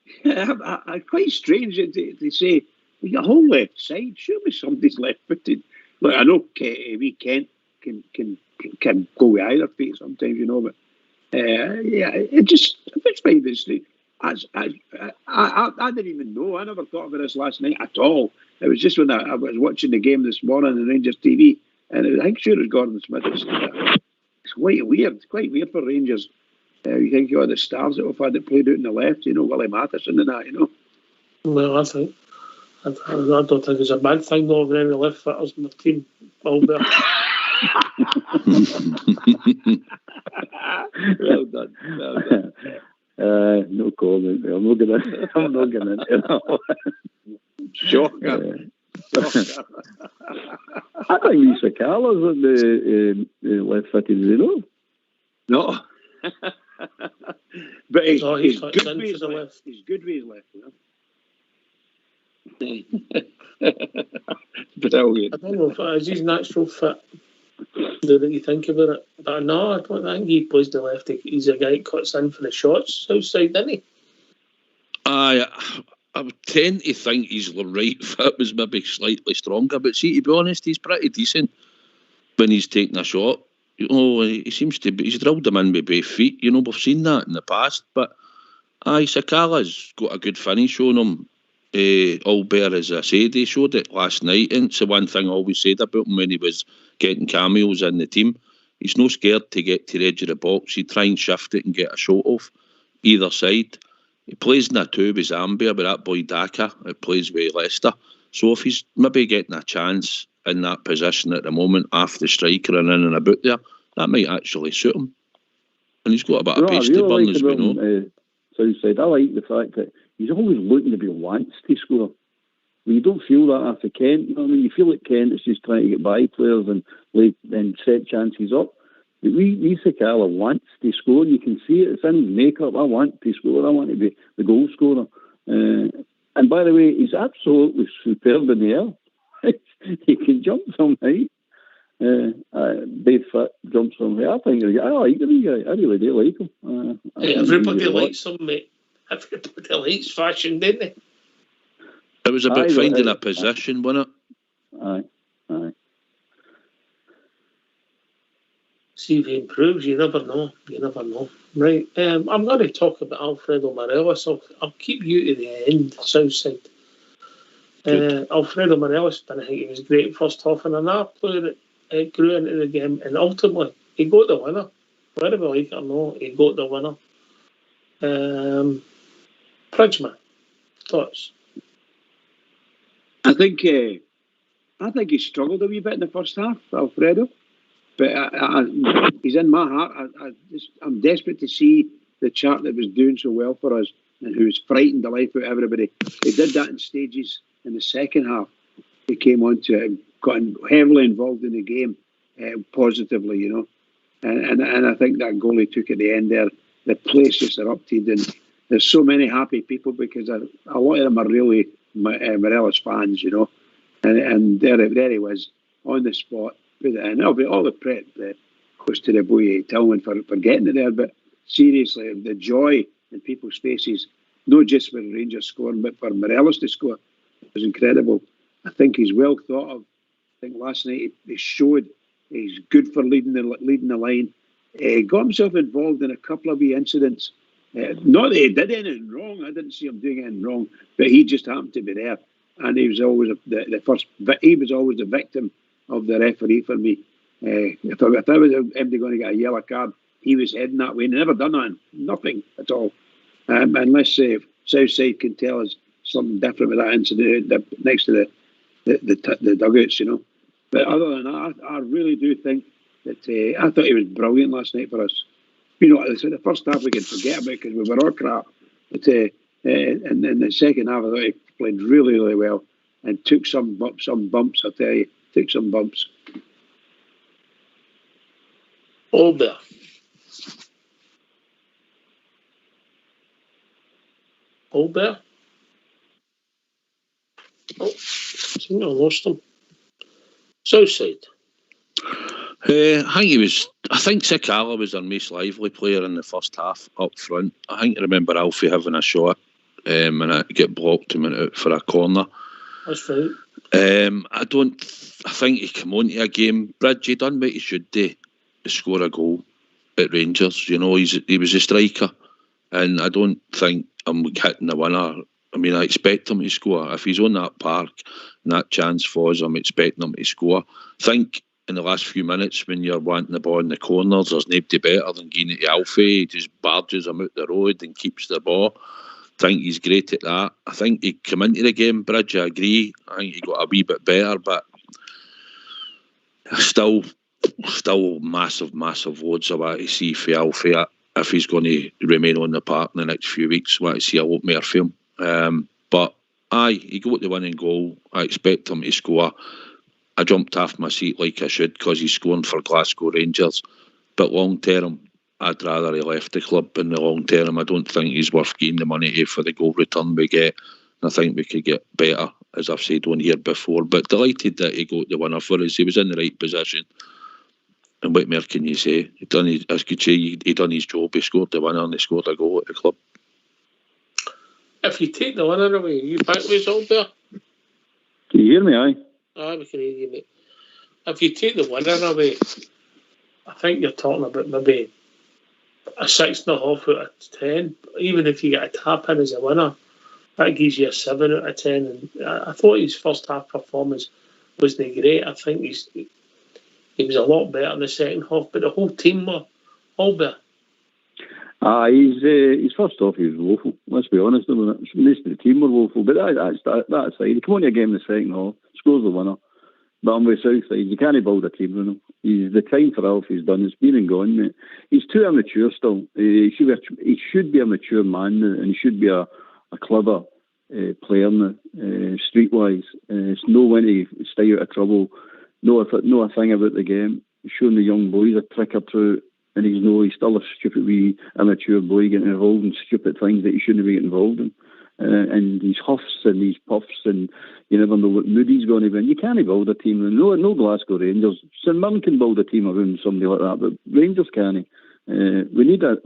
quite strange to say, your whole left side, surely somebody's left-footed. Look, I know Kent can go with either feet sometimes, but if it's fine this thing. I didn't even know. I never thought about this last night at all. It was just when I was watching the game this morning on Rangers TV, and I think sure it was Gordon Smith. It's quite weird for Rangers. You think of the stars that we've had that played out in the left, Willie Matheson and that, Well, I don't think it's a bad thing though, having any left footers in the team, Albert. Well done. No comment. I'm not gonna into that. Shocker. I think Lisa Carla's at the left-footed, No. But he's good in with his for the left. left. He's good with his left. Brilliant. I don't know if it is his natural fit. Now that you think about it, but no, I don't think he plays the left. He's a guy that cuts in for the shots outside, isn't he? I would tend to think his right foot was maybe slightly stronger, but see, to be honest, he's pretty decent when he's taking a shot. He seems to be, he's drilled them in with both feet. We've seen that in the past, but Sakala's got a good finish on him. Albert, as I said, he showed it last night, and it's the one thing I always said about him when he was getting cameos in the team. He's no scared to get to the edge of the box. He'd try and shift it and get a shot off either side. He plays in a two with Zambia, but that boy Daka, it plays with Leicester. So if he's maybe getting a chance in that position at the moment, after the striker and in and about there, that might actually suit him. And he's got a bit of pace to burn, as we know. Southside, I like the fact that he's always looking to be wants to score. You don't feel that after Kent. You feel like Kent is just trying to get by players and set chances up. But Lisa Carla wants to score. You can see it. It's in his makeup. I want to score. I want to be the goal scorer. And by the way, he's absolutely superb in the air. He can jump some height. Big foot jumps from here. I like him. I really do like him. Everybody likes him, mate. Everybody likes fashion, didn't they? It was about finding a position, wasn't it? Aye. See if he improves. You never know. Right. I'm going to talk about Alfredo Morelos. I'll keep you to the end, Southside. Alfredo Morelos, I think he was great first half, and another player that grew into the game, and ultimately he got the winner. Whether we like it or not, he got the winner. Bridgman, thoughts? I think he struggled a wee bit in the first half, Alfredo. But he's in my heart. I'm desperate to see the chap that was doing so well for us and who was frightened the life out of everybody. He did that in stages in the second half. He came on to it and got heavily involved in the game positively, you know. And I think that goal he took at the end there, the place just erupted, and there's so many happy people because a lot of them are really Morelos fans, you know. And there he was on the spot, put it in. All the credit goes to the boy Tillman for getting it there, but seriously, the joy in people's faces, not just when Rangers scored, but for Morelos to score, was incredible. I think he's well thought of. I think last night he showed he's good for leading the line. He got himself involved in a couple of wee incidents. Not that he did anything wrong. I didn't see him doing anything wrong, but he just happened to be there, and he was always the first. He was always the victim of the referee for me. If I was MD going to get a yellow card, he was heading that way. Never done nothing at all, unless Southside can tell us something different with that incident next to the dugouts, you know. But other than that, I really do think that I thought he was brilliant last night for us. You know, the first half we can forget about because we were all crap. But in the second half, I thought he played really, really well and took some bumps. I tell you, took some bumps. Albert. Oh, I think I lost him. Southside. I think Sakala was our most lively player in the first half up front. I think I remember Alfie having a shot and it get blocked and went out for a corner. That's right. I think he came on to a game. Bridge, he done what he should do to score a goal at Rangers. You know, he was a striker, and I don't think I'm hitting the winner. I mean, I expect him to score. If he's on that park and that chance falls, I'm expecting him to score. I think in the last few minutes when you're wanting the ball in the corners, there's nobody better than giving it to Alfie. He just barges him out the road and keeps the ball. I think he's great at that. I think he came into the game, Bridge, I agree. I think he got a wee bit better, but still massive loads of what to see for Alfie. If he's going to remain on the park in the next few weeks, I want to see a lot more for him. But he got the winning goal. I expect him to score. I jumped off my seat like I should because he's scoring for Glasgow Rangers. But long term, I'd rather he left the club in the long term. I don't think he's worth getting the money for the goal return we get. And I think we could get better, as I've said on here before. But delighted that he got the winner for us. He was in the right position. And what more can you say? He done his job. He scored the winner and he scored a goal at the club. If you take the winner away, you back with Albert? Can you hear me, aye? Aye, we can hear you, mate. If you take the winner away, I think you're talking about maybe a 6.5 out of 10. Even if you get a tap in as a winner, that gives you a 7 out of 10. And I thought his first half performance wasn't great. I think he was a lot better in the second half, but the whole team were Albert. His first half he was woeful. Let's be honest about it. Most of the team were woeful, but that aside, he came on to a game in the second half, scores the winner. But I'm with Southside. You can't build a team with him. The time for Alfie's done. It's been and gone, mate. He's too immature still. He should be a mature man, and he should be a clever player now, streetwise. It's no when to stay out of trouble. Know a thing about the game. He's showing the young boys a trick or two, and he's still a stupid wee immature boy getting involved in stupid things that he shouldn't be getting involved in. And these huffs and these puffs, and you never know what mood he's going to be in. You can't build a team. No Glasgow Rangers. St Mirren can build a team around somebody like that, but Rangers can't. We need a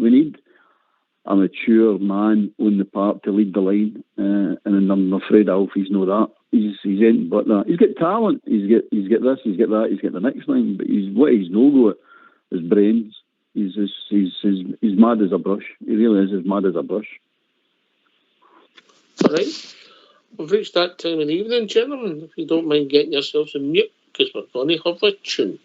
mature man on the park to lead the line, and I'm afraid Alfie's know that. He's anything but that. He's got talent. He's got this. He's got that. He's got the next line. But what he's no good at is brains. He's mad as a brush. He really is as mad as a brush. All right. We've reached that time in the evening, gentlemen. If you don't mind getting yourselves in mute, because we're going to have a tune.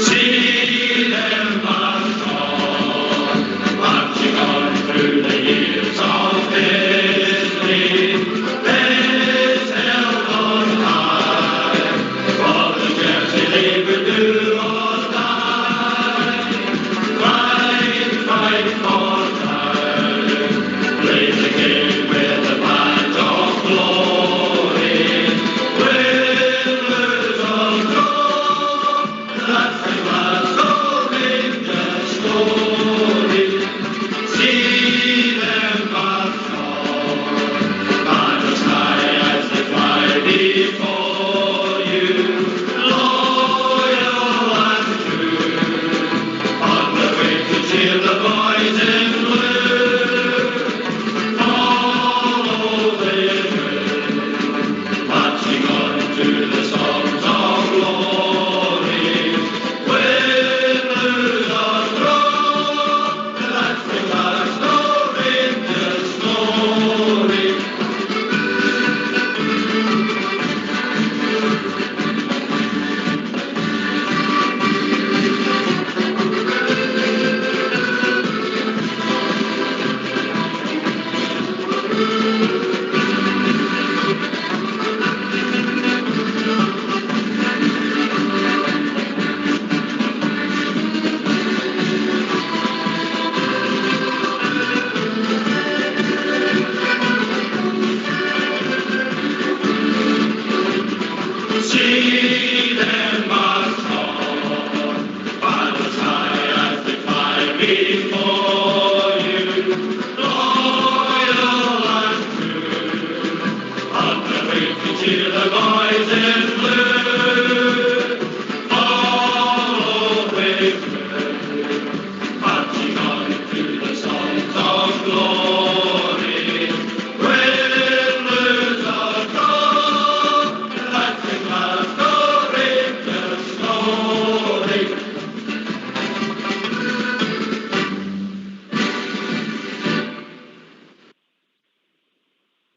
See them march on, marching on through the years of history. This held on high, for the Jersey they would do or die.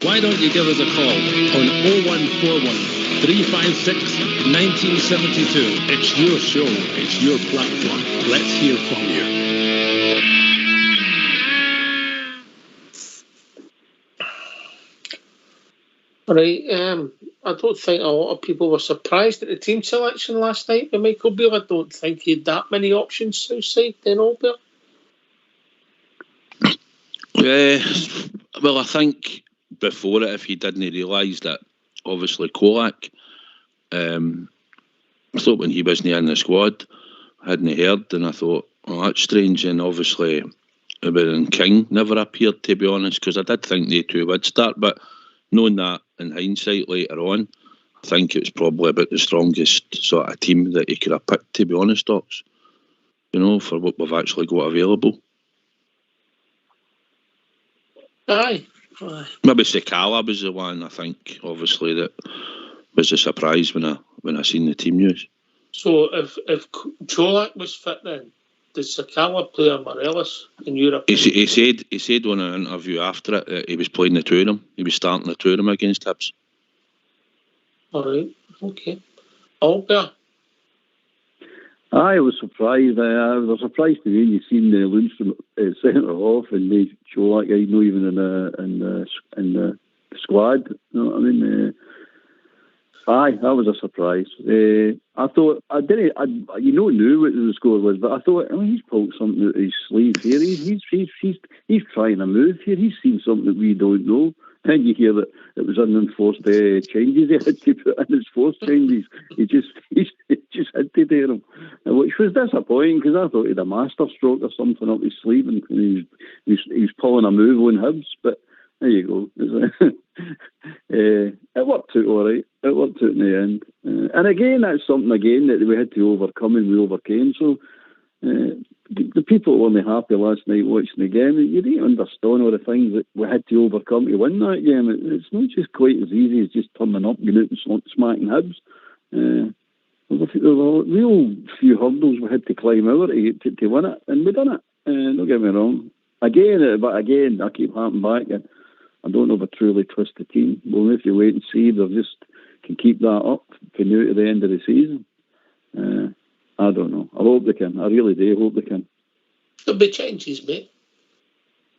Why don't you give us a call on 0141 356 1972? It's your show, it's your platform. Let's hear from you. Right, I don't think a lot of people were surprised at the team selection last night by Michael Beale. I don't think he had that many options Southside then, Albert. Well, I think before it, if he didn't realise that, obviously Kolak, I thought when he wasn't in the squad, I hadn't heard, and I thought, well, that's strange. And obviously, when King never appeared, to be honest, because I did think they two would start, but knowing that in hindsight later on, I think it was probably about the strongest sort of team that he could have picked, to be honest, Docs, you know, for what we've actually got available. Aye. Maybe Sakala was the one, I think, obviously, that was a surprise when I seen the team news. So if Cholak was fit then, did Sakala play or Morelos in Europe? He said on an interview after it that he was playing the two of them. He was starting the two of them against Hibs. All right, okay. Albert? I was surprised. I was surprised to me you seen the Lundstrom centre off and made Cholak not even in the squad. You know what I mean? Aye, that was a surprise. I thought I knew what the score was, but I thought, he's pulled something out of his sleeve here. He's trying a move here. He's seen something that we don't know. And you hear that it was unenforced changes he had to put in his forced changes. He just had to do them, which was disappointing because I thought he had a master stroke or something up his sleeve and he was pulling a move on Hibs, but. There you go. It worked out all right. It worked out in the end. And again, that's something that we had to overcome and we overcame. So the people were only happy last night watching the game. You didn't understand all the things that we had to overcome to win that game. It's not just quite as easy as just turning up, going out and smacking Hibs. There were real few hurdles we had to climb over to win it, and we done it. Don't get me wrong. Again, I keep harping back. I don't know if I truly twist the team. We'll have to wait and see if they just can keep that up for now to the end of the season. I don't know. I hope they can. I really do hope they can. There'll be changes, mate.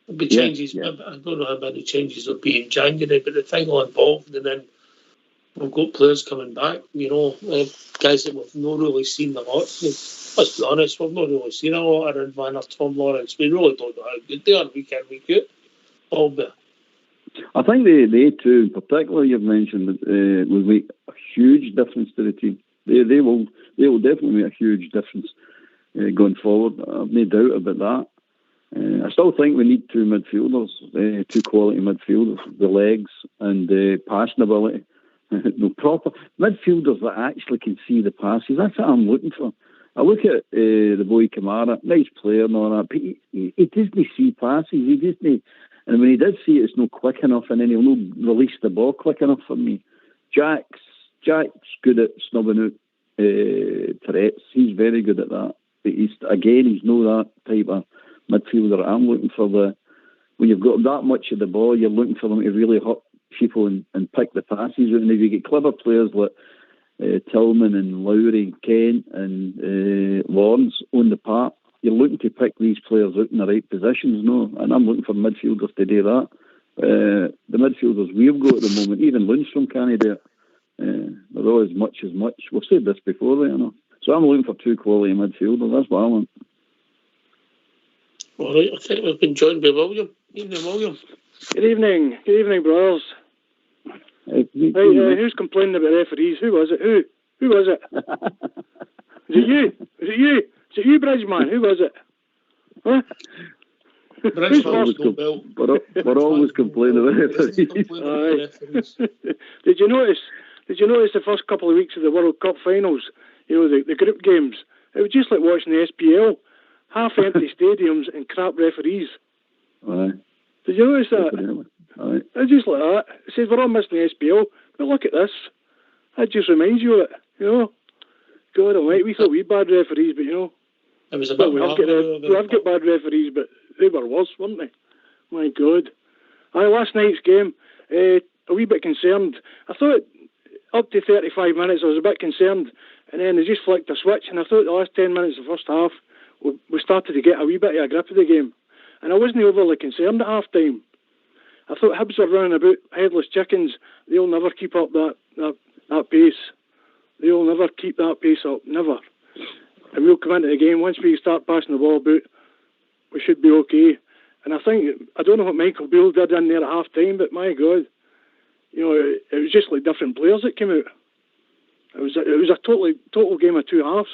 There'll be changes. Yeah. I don't know how many changes there'll be in January, but the thing will involve, and then we've got players coming back, guys that we've not really seen a lot. Let's be honest, we've not really seen a lot of Van or Tom Lawrence. We really don't know how good they are week in, week out. Albert. I think they two in particular you've mentioned will make a huge difference to the team. They will definitely make a huge difference going forward. I've no doubt about that. I still think we need two midfielders, two quality midfielders, the legs and passing ability. No proper midfielders that actually can see the passes. That's what I'm looking for. I look at the boy Kamara, nice player and all that, but he doesn't see passes. He doesn't. And when he did see it, it's not quick enough, and then he'll not release the ball quick enough for me. Jack's good at snubbing out threats. He's very good at that. But he's not that type of midfielder. I'm looking for when you've got that much of the ball, you're looking for them to really hurt people and pick the passes out. And if you get clever players like Tillman and Lowry, Kent and Lawrence on the park, you're looking to pick these players out in the right positions, no? And I'm looking for midfielders to do that. The midfielders we've got at the moment, even Lundstrom can't do it. They're all as much. We've said this before, So I'm looking for two quality midfielders. That's what I want. All right, I think we've been joined by William. Evening, William. Good evening, brothers. Who's complaining about referees? Who was it? Who was it? Is it you, Bridgeman? Who was it? Huh? We're always complaining about referees. Did you notice the first couple of weeks of the World Cup finals? The group games. It was just like watching the SPL. Half-empty stadiums and crap referees. Aye. Did you notice that? Aye. It's just like that. It says we're all missing the SPL, but look at this. That just reminds you of it, God almighty, we thought we had bad referees, but it was a bit we have got bad referees, but they were worse, weren't they? My God. Last night's game, a wee bit concerned. I thought up to 35 minutes I was a bit concerned, and then they just flicked a switch, and I thought the last 10 minutes of the first half we started to get a wee bit of a grip of the game, and I wasn't overly concerned at half time. I thought Hibs are running about headless chickens. They'll never keep up that pace. They'll never keep that pace up, never. And we'll come into the game, once we start passing the ball about, we should be okay. And I don't know what Michael Beale did in there at half time, but my God, it was just like different players that came out. It was a total game of two halves.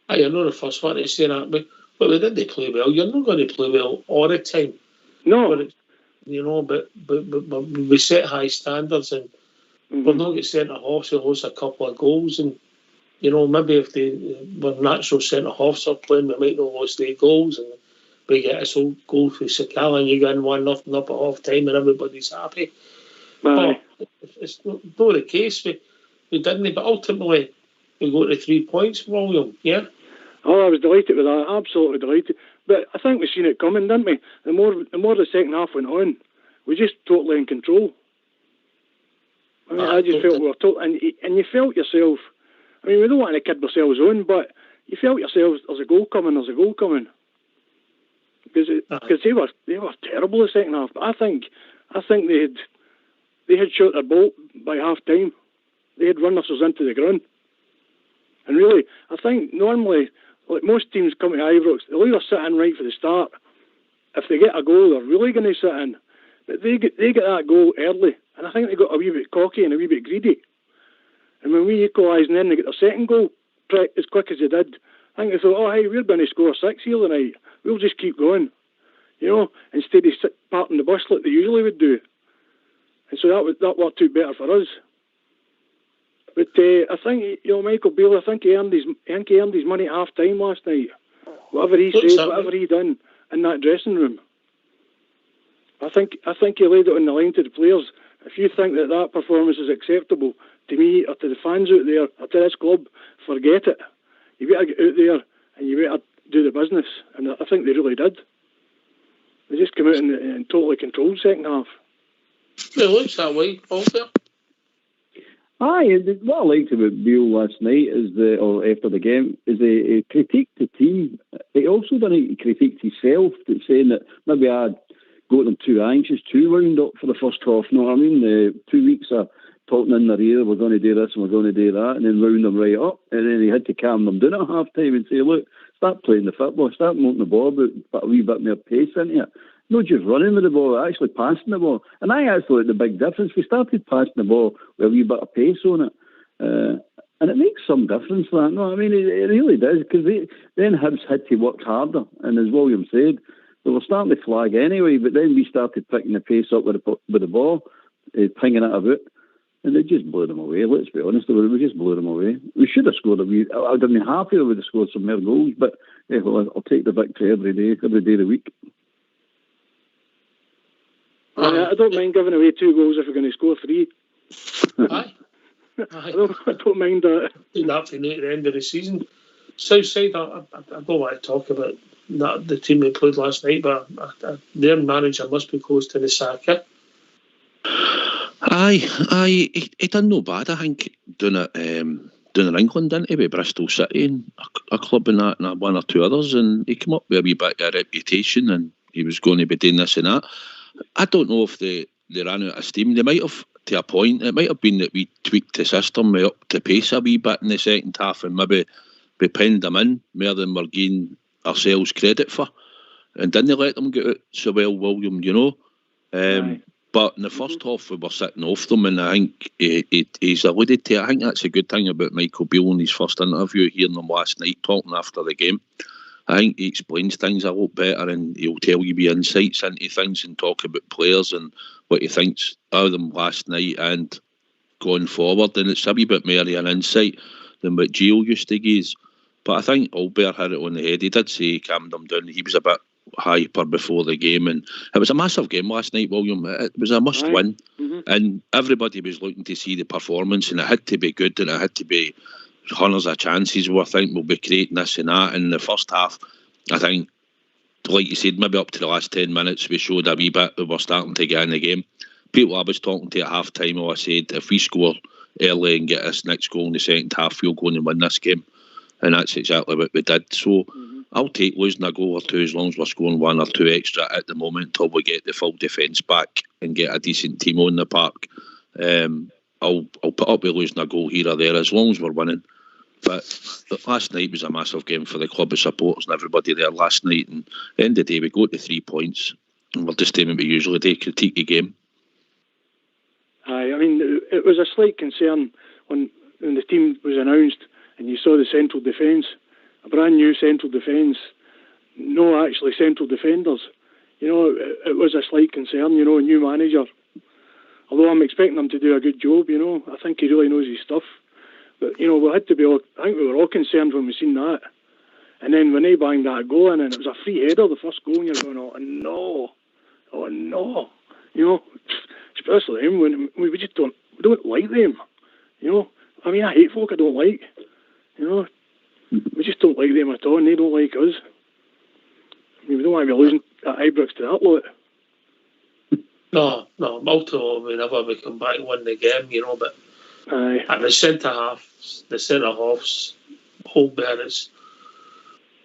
You're not the first one to say that, but we didn't play well. You're not going to play well all the time. No. But we set high standards, and we're not get centre-halves who lost a couple of goals, and maybe if they were natural centre-halves are playing, we might not lose 3 goals, and we get a sole goal for Sakala, and you get 1-0 up at half-time, and everybody's happy. But it's not the case. We didn't, but ultimately we got the 3 points, William, yeah? Oh, I was delighted with that, absolutely delighted. But I think we've seen it coming, didn't we? The more the second half went on, we just totally in control. I just felt we were totally, and you felt yourself. I mean, we don't want to kid ourselves on, but you felt yourselves, there's a goal coming. Because they were terrible the second half. But I think they had shot their bolt by half time. They had run themselves into the ground. And really, I think normally, like most teams come to Ibrox, they'll either sit in right for the start. If they get a goal, they're really going to sit in. But they get that goal early, and I think they got a wee bit cocky and a wee bit greedy. And when we equalised and then they get their second goal as quick as they did, I think they thought, oh, hey, we're going to score 6 here tonight. We'll just keep going, instead of parting the bus like they usually would do. And so that worked out better for us. But I think, Michael Beale, I think he earned his money at half time last night. Whatever he said, whatever he done in that dressing room. I think he laid it on the line to the players. If you think that performance is acceptable to me or to the fans out there or to this club, forget it. You better get out there and you better do the business. And I think they really did. They just came out and totally controlled second half. It looks that way, Walter. Aye, what I liked about Beale last night or after the game is he critiqued the team. He also didn't critique himself, saying that maybe I'd got them too anxious, too wound up for the first half. You know what I mean? 2 weeks of talking in their ear, we're going to do this and we're going to do that, and then wound them right up. And then he had to calm them down at half time and say, look, start playing the football, start moving the ball, but a wee bit more pace into it. Not just running with the ball, actually passing the ball. And I actually like the big difference. We started passing the ball with a wee bit of pace on it. And it makes some difference, that. No, I mean, it really does, because then Hibs had to work harder. And as William said, they were starting to flag anyway, but then we started picking the pace up with the ball, pinging it about, and they just blew them away. Let's be honest, we just blew them away. We should have scored I would have been happy if we would have scored some more goals, but I'll take the victory every day of the week. I don't mind giving away 2 goals if we're going to score 3. Aye. I don't mind that. Do that for the end of the season. Southside, I don't want to talk about the team we played last night, but their manager must be close to the sack. Aye, he done no bad, I think, doing it in England, didn't he, with Bristol City and a club and that, and 1 or 2 others, and he came up with a wee bit of a reputation, and he was going to be doing this and that. I don't know if they ran out of steam. They might have, to a point. It might have been that we tweaked the system up to pace a wee bit in the second half, and maybe we pinned them in more than we're giving ourselves credit for, and didn't let them get out so well, William, But in the first half we were sitting off them, and I think he's alluded to it. I think that's a good thing about Michael Beale in his first interview, hearing him last night talking after the game. I think he explains things a lot better, and he'll tell you wee insights into things and talk about players and what he thinks of them last night and going forward. And it's a wee bit more of an insight than what Gio used to give. But I think Albert had it on the head. He did say he calmed them down. He was a bit hyper before the game, and it was a massive game last night, William. It was a must win, and everybody was looking to see the performance, and it had to be good, and it had to be hundreds of chances. We think we'll be creating this and that. In the first half, I think like you said, maybe up to the last 10 minutes, we showed a wee bit that we're starting to get in the game. People I was talking to at half time, I said, if we score early and get this next goal in the second half, we'll go and win this game. And that's exactly what we did. So I'll take losing a goal or two as long as we're scoring one or two extra at the moment until we get the full defence back and get a decent team on the park. I'll put up with losing a goal here or there as long as we're winning. But last night was a massive game for the club of supporters and everybody there last night. And at the end of the day, we go to 3 points and we're just doing what we usually do, critique the game. Aye, I mean, it was a slight concern when the team was announced and you saw the central defence, a brand new central defence, no actually central defenders. You know, it was a slight concern, you know, a new manager. Although I'm expecting him to do a good job, you know, I think he really knows his stuff. But, you know, I think we were all concerned when we seen that. And then when they banged that goal in, and it was a free header, the first goal, and you're going, oh no. You know, especially them, when we just don't like them. You know, I mean, I hate folk I don't like. You know, we just don't like them at all, and they don't like us. I mean, we don't want to be losing at Ibrox to that lot. No, ultimately we never we come back and win the game, you know, but at the centre halves, Holbein is,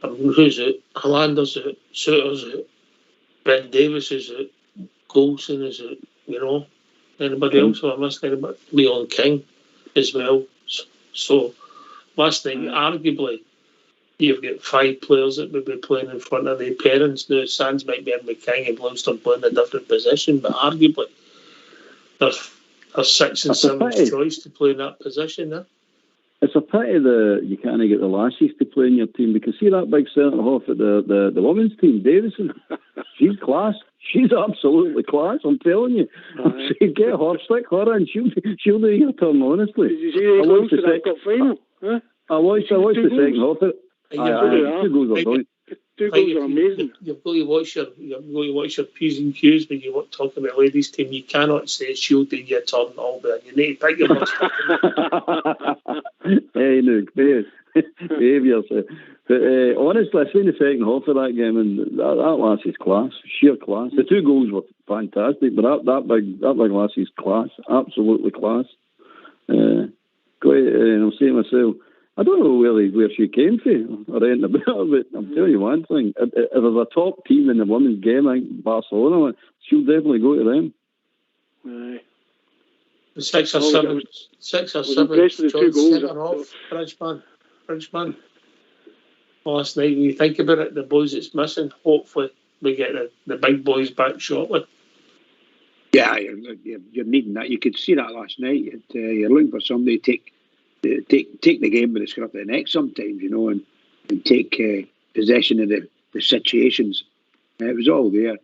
who's it? Hollander's it, Souttar's it, Ben Davis is it, Golson is it, you know, anybody else who I missed, anybody? Leon King as well. So last night, arguably, you've got 5 players that would be playing in front of their parents. Now, Sands might be in with King and Gloucester playing a different position, but arguably, there's 6 and 7's choice to play in that position. It's a pity that you can't get the lassies to play in your team, because see that big centre half at the women's team, Davison, she's class. She's absolutely class, I'm telling you. Get her, stick her in, she'll do your turn, honestly. Did you see the goals for that cup final? Huh? I watched the second half. Two goals are amazing. You've got to watch your P's and Q's when you talk about ladies' team. You cannot say she'll do your turn all day. You need to pick your words. Hey, no, behave yourself. But honestly, I've seen the second half of that game, and that lassie's class, sheer class. The 2 goals were fantastic, but that big lassie's class, absolutely class. I'm saying myself, I don't know where she came from or anything about it, but I'm telling you one thing. If there's a top team in the women's game, I think Barcelona, she'll definitely go to them. Aye. 6 or 7 centre half, Bridgeman. Last night, when you think about it, the boys that's missing, hopefully we get the big boys back shortly. Yeah, you're needing that. You could see that last night. You're looking for somebody to take the game by the scruff of the neck sometimes, you know, and take possession of the situations. It was all there.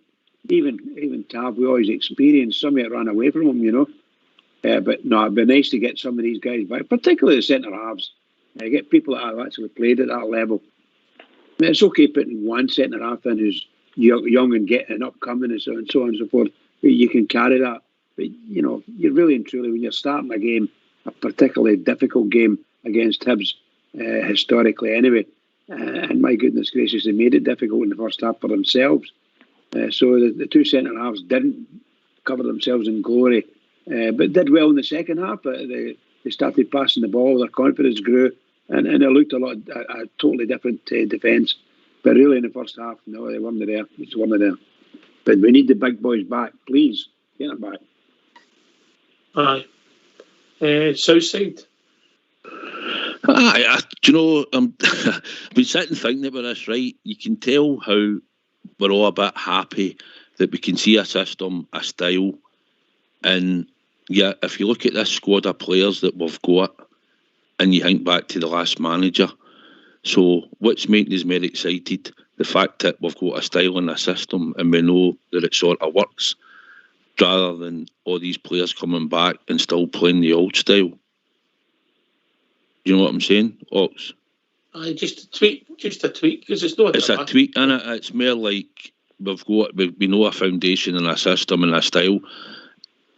Even Tav, we always experienced somebody that ran away from him, you know. But no, it'd be nice to get some of these guys back, particularly the centre halves. Get people that have actually played at that level. I mean, it's okay putting one centre half in who's young and getting upcoming and so on and so forth. You can carry that, but you know, you're really and truly, when you're starting a game, a particularly difficult game against Hibs, historically anyway, and my goodness gracious, they made it difficult in the first half for themselves. So the 2 centre halves didn't cover themselves in glory, but did well in the second half. They started passing the ball, their confidence grew, and it looked a totally different defence. But really in the first half, no, they weren't there. It's one of them. But we need the big boys back, please. Get them back. Aye. Southside. Do you know, I've been sitting thinking about this, right? You can tell how we're all a bit happy that we can see a system, a style, and yeah, if you look at this squad of players that we've got, and you think back to the last manager, so what's making us more excited? The fact that we've got a style and a system, and we know that it sort of works, rather than all these players coming back and still playing the old style. You know what I'm saying, Ox? Aye, just a tweak, because it's not. It's a tweak, and it's more like we know a foundation and a system and a style.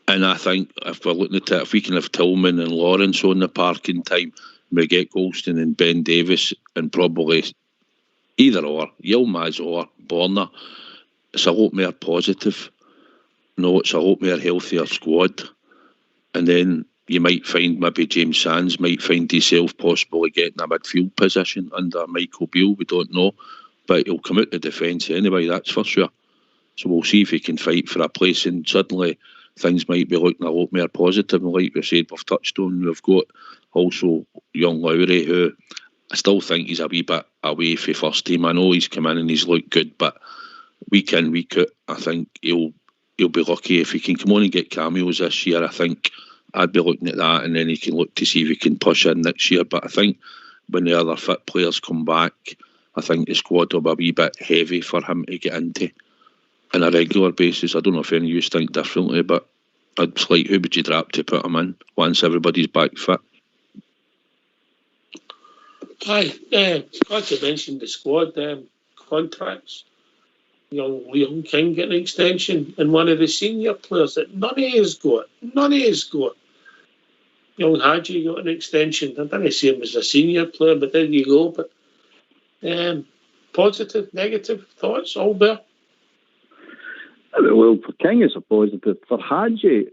And I think if we're looking at it, if we can have Tillman and Lawrence on the park in time, we get Golston and Ben Davis and probably either or, Yilmaz or Borna, it's a lot more positive. No, it's a lot more healthier squad. And then you might find maybe James Sands might find himself possibly getting a midfield position under Michael Beale. We don't know. But he'll come out the defence anyway, that's for sure. So we'll see if he can fight for a place. And suddenly things might be looking a lot more positive. And like we said, we've touched on, we've got also young Lowry, who I still think he's a wee bit away from first team. I know he's come in and he's looked good, but week in, week out, I think he'll be lucky if he can come on and get cameos this year. I think I'd be looking at that, and then he can look to see if he can push in next year. But I think when the other fit players come back, I think the squad will be a wee bit heavy for him to get into on a regular basis. I don't know if any of you think differently, but it's like, who would you drop to put him in once everybody's back fit? Aye, glad to mention the squad contracts. Young Leon King getting an extension, and one of the senior players that none of us got. Young Hadji got an extension. I didn't see him as a senior player, but there you go. But positive, negative thoughts, Albert? Well, for King it's a positive. For Hadji,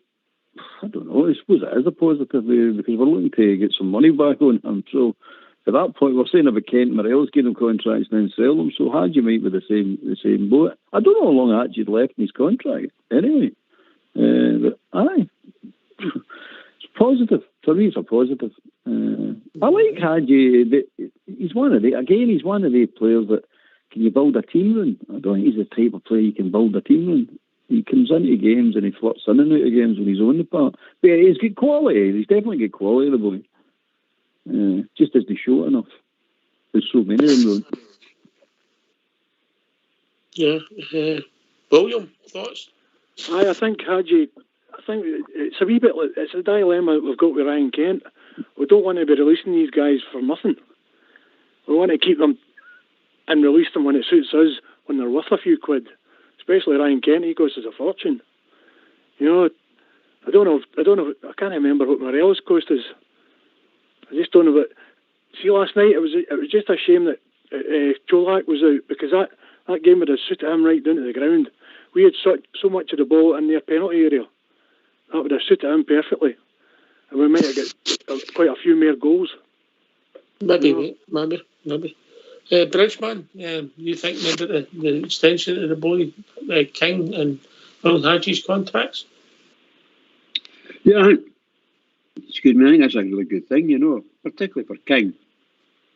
I don't know, I suppose it is a positive because we're looking to get some money back on him. So at that point, we're saying about Kent Morelos getting him contracts and then sell them. So Hadji might be the same boat. I don't know how long Hadji'd left in his contract anyway. But aye, it's positive. For me, it's a positive. I like Hadji. He's one of the players that can you build a team around. I don't think he's the type of player you can build a team around. He comes into games and he flirts in and out of games when he's on the part. But he's good quality. He's definitely good quality, the boy. Just as they show enough. There's so many of them. Yeah. William, thoughts? I think Hadji. I think it's a wee bit. It's a dilemma we've got with Ryan Kent. We don't want to be releasing these guys for nothing. We want to keep them and release them when it suits us, when they're worth a few quid. Especially Ryan Kent, he costs us a fortune. You know, I don't know. I can't remember what Morelos cost us. I just don't know. But see, last night it was just a shame that Cholak was out, because that game would have suited him right down to the ground. We had so much of the ball in their penalty area. That would have suited him perfectly, and we might have got quite a few more goals. Maybe. Bridgeman, you think maybe the extension of the boy King and Will Hadji's contracts? Yeah, excuse me, I think that's a really good thing, you know, particularly for King.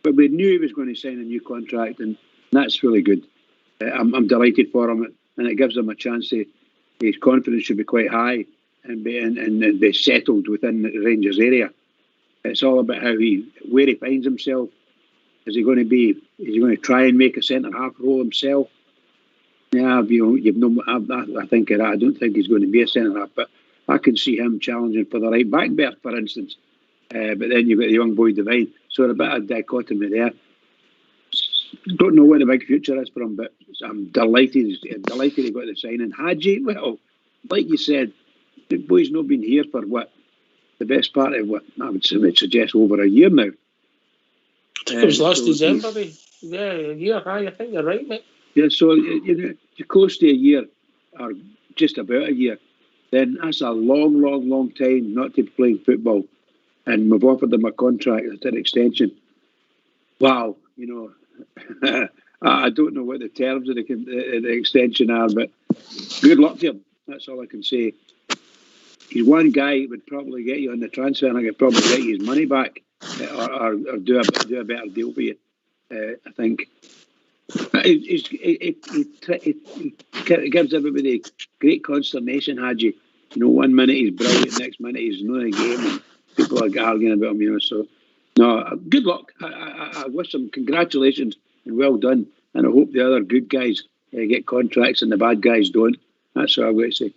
But we knew he was going to sign a new contract, and that's really good. I'm delighted for him, and it gives him a chance his confidence should be quite high and be settled within the Rangers area. It's all about where he finds himself. Is he going to try and make a centre half role himself? Yeah, I think of that. I don't think he's going to be a centre half, but I can see him challenging for the right back berth, for instance. But then you've got the young boy Devine, so a bit of dichotomy there. Don't know what the big future is for him, but I'm delighted he got the signing. Hadji, well, like you said, the boy's not been here for the best part of I would suggest over a year now. I think it was last December. A year. I think you're right, mate. Yeah, so you're close to a year, or just about a year. Then that's a long time not to be playing football, and we've offered them a contract at an extension. Wow, you know, I don't know what the terms of the extension are, but good luck to him. That's all I can say. He's one guy who would probably get you on the transfer, and I could probably get you his money back. Or do a better deal for you. I think it gives everybody great consternation. Hadji, you know, 1 minute he's brilliant, next minute he's not in the game, and people are arguing about him. You know, so no, good luck. I wish him congratulations and well done, and I hope the other good guys get contracts and the bad guys don't. That's what I'm going to say.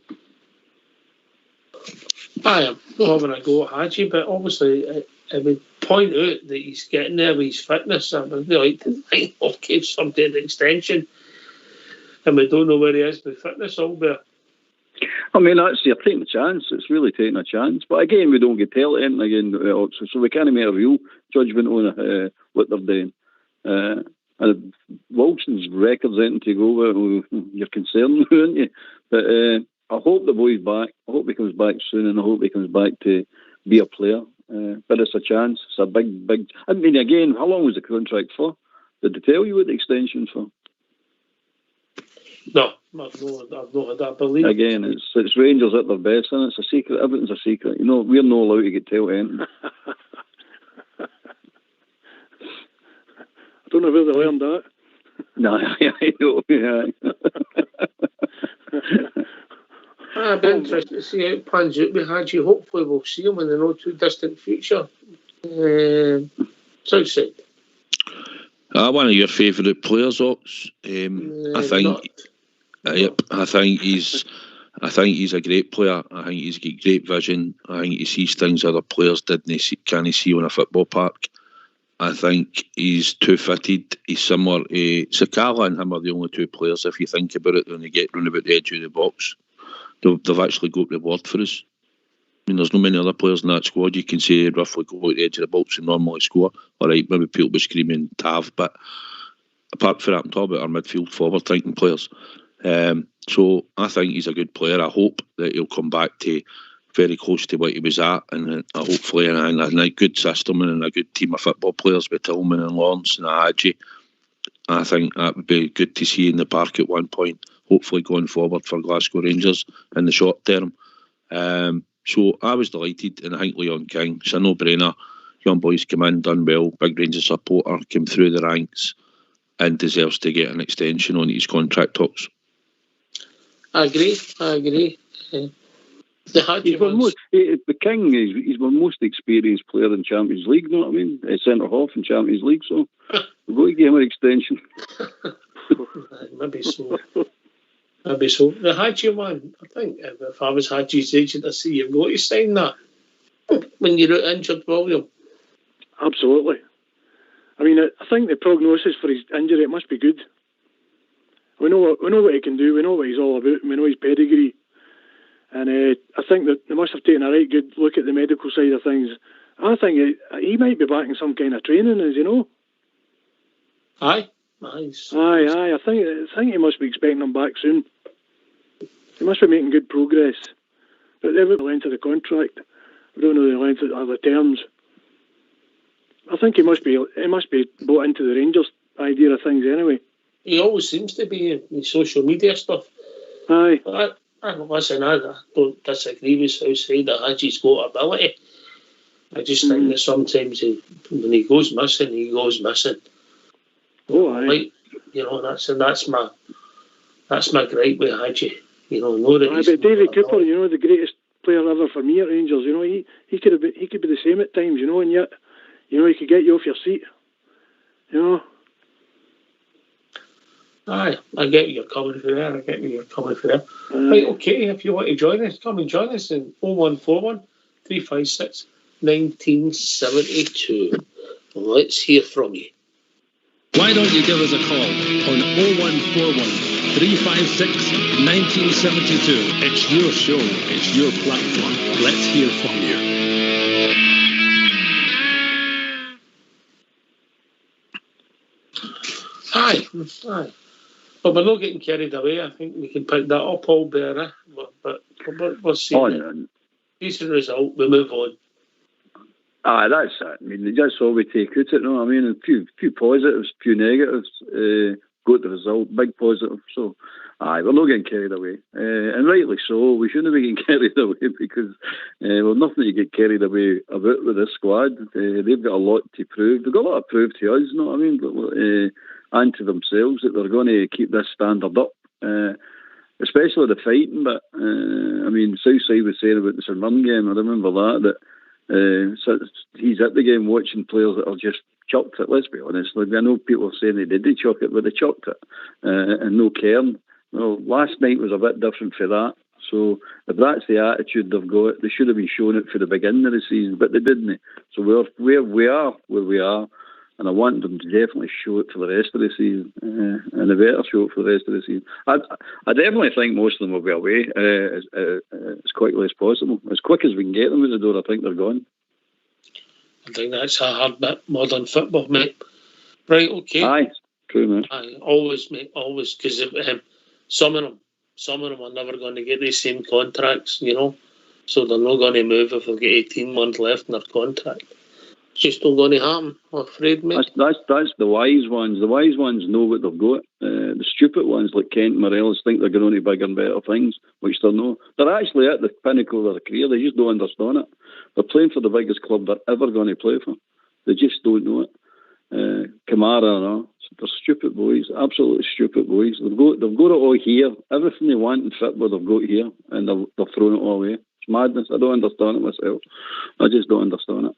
I am not having a go at Hadji, but obviously I would point out that he's getting there with his fitness. I would like to think of give somebody an extension, and we don't know where he is with fitness, Albert. I mean, you're taking a chance. It's really taking a chance. But again, we don't get tell anything again, so we can't make a real judgment on what they're doing. And Wilson's record's anything to go with, you're concerned, aren't you? But I hope the boy's back. I hope he comes back soon, and I hope he comes back to be a player. But it's a chance. It's a big... I mean, again, how long was the contract for? Did they tell you what the extension's for? No, I've not had that. I believe. Again, it's Rangers at their best, and it's a secret. Everything's a secret. You know, we're not allowed to get told anything. I don't know where they learned that. No, I know. Yeah. I'd be interested to see how it pans out with Hadji. Hopefully we'll see him in the not too distant future. Southside. One of your favourite players, Ox. I think. Yep, I think he's a great player. I think he's got great vision. I think he sees things other players can't see on a football park. I think he's too fitted. He's similar to Sakala, and him are the only two players, if you think about it, when they get round about the edge of the box, they've actually got reward for us. I mean, there's not many other players in that squad you can say roughly go at the edge of the box and normally score. All right, maybe people be screaming Tav, but apart from that, I'm talking about our midfield forward-thinking players. So I think he's a good player. I hope that he'll come back to very close to what he was at, and hopefully in a good system and a good team of football players with Tillman and Lawrence and Hadji. I think that would be good to see in the park at one point, hopefully going forward for Glasgow Rangers in the short term. So I was delighted, and I think Leon King, it's a no-brainer. Young boys come in, done well, big Rangers supporter, came through the ranks and deserves to get an extension on his contract talks. I agree. The King, he's my most experienced player in Champions League, you know what I mean? Centre half in Champions League, so we're going to give him an extension. Maybe so. The Hadji one, I think if I was Hadji's agent, I'd say you've got to sign that when you're out injured, William. Absolutely. I mean, I think the prognosis for his injury, it must be good. We know what he can do. We know what he's all about. And we know his pedigree. And I think that they must have taken a right good look at the medical side of things. I think he might be back in some kind of training, as you know. Aye. Nice. Aye. I think he must be expecting him back soon. He must be making good progress. But they haven't the length of the contract. We don't know the length of the terms. I think he must be bought into the Rangers idea of things anyway. He always seems to be in social media stuff. Aye. Listen, I don't disagree with Southside that Hadji's got ability. I just think that sometimes when he goes missing, he goes missing. Oh, aye. Like, you know, that's my gripe with Hadji. You know, but David Cooper, you know, the greatest player ever for me at Rangers. You know, he could be the same at times. You know, and yet, you know, he could get you off your seat. You know. Aye, I get you're coming for there. Right, okay, if you want to join us, come and join us in 0141 356 1972. Let's hear from you. Why don't you give us a call on 0141 356 1972? It's your show, it's your platform. Let's hear from you. Aye. But we're not getting carried away. I think we can pick that up all better. But we'll see. Decent result. We move on. Aye, that's it. I mean, that's all we take out. You know what I mean? A few positives, few negatives. Got the result, big positive. So, aye, we're not getting carried away. And rightly so. We shouldn't be getting carried away because we've nothing to get carried away about with this squad. They've got a lot to prove. They've got a lot to prove to us, you know what I mean? But, and to themselves that they're going to keep this standard up, especially the fighting. But I mean, Southside was saying about the St Mirren game. I remember that so he's at the game watching players that are just chucked it. Let's be honest. Like, I know people are saying they did chuck it, but they chucked it and no caring. Well, last night was a bit different for that. So if that's the attitude they've got, they should have been showing it for the beginning of the season, but they didn't. So we're where we are. And I want them to definitely show it for the rest of the season, and they better show it for the rest of the season. I definitely think most of them will be away as quickly as possible. As quick as we can get them out the door, I think they're gone. I think that's a hard bit, modern football, mate. Right, okay. Aye, True, mate. Always, mate, always, because some of them are never going to get the same contracts, so they're not going to move if they've got 18 months left in their contract. It's just not going to happen, I'm afraid, mate. That's the wise ones. The wise ones know what they've got. The stupid ones like Kent and Morelos think they're going to bigger and better things, which they're not. They're actually at the pinnacle of their career. They just don't understand it. They're playing for the biggest club they're ever going to play for. They just don't know it. Kamara and all. They're stupid boys, absolutely stupid boys. They've got it all here. Everything they want in football they've got here, and they're throwing it all away. It's madness. I don't understand it myself. I just don't understand it.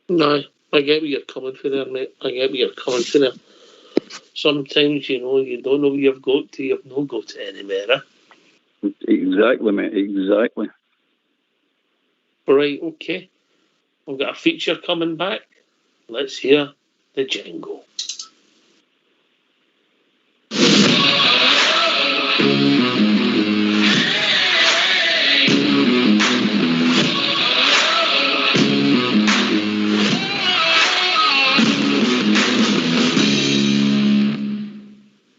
No, I get where you're coming from there, mate. I get where you're coming from there. Sometimes, you don't know what you've got to, you've not got to anywhere. Exactly, mate, exactly. Right, okay. We've got a feature coming back. Let's hear the jingle.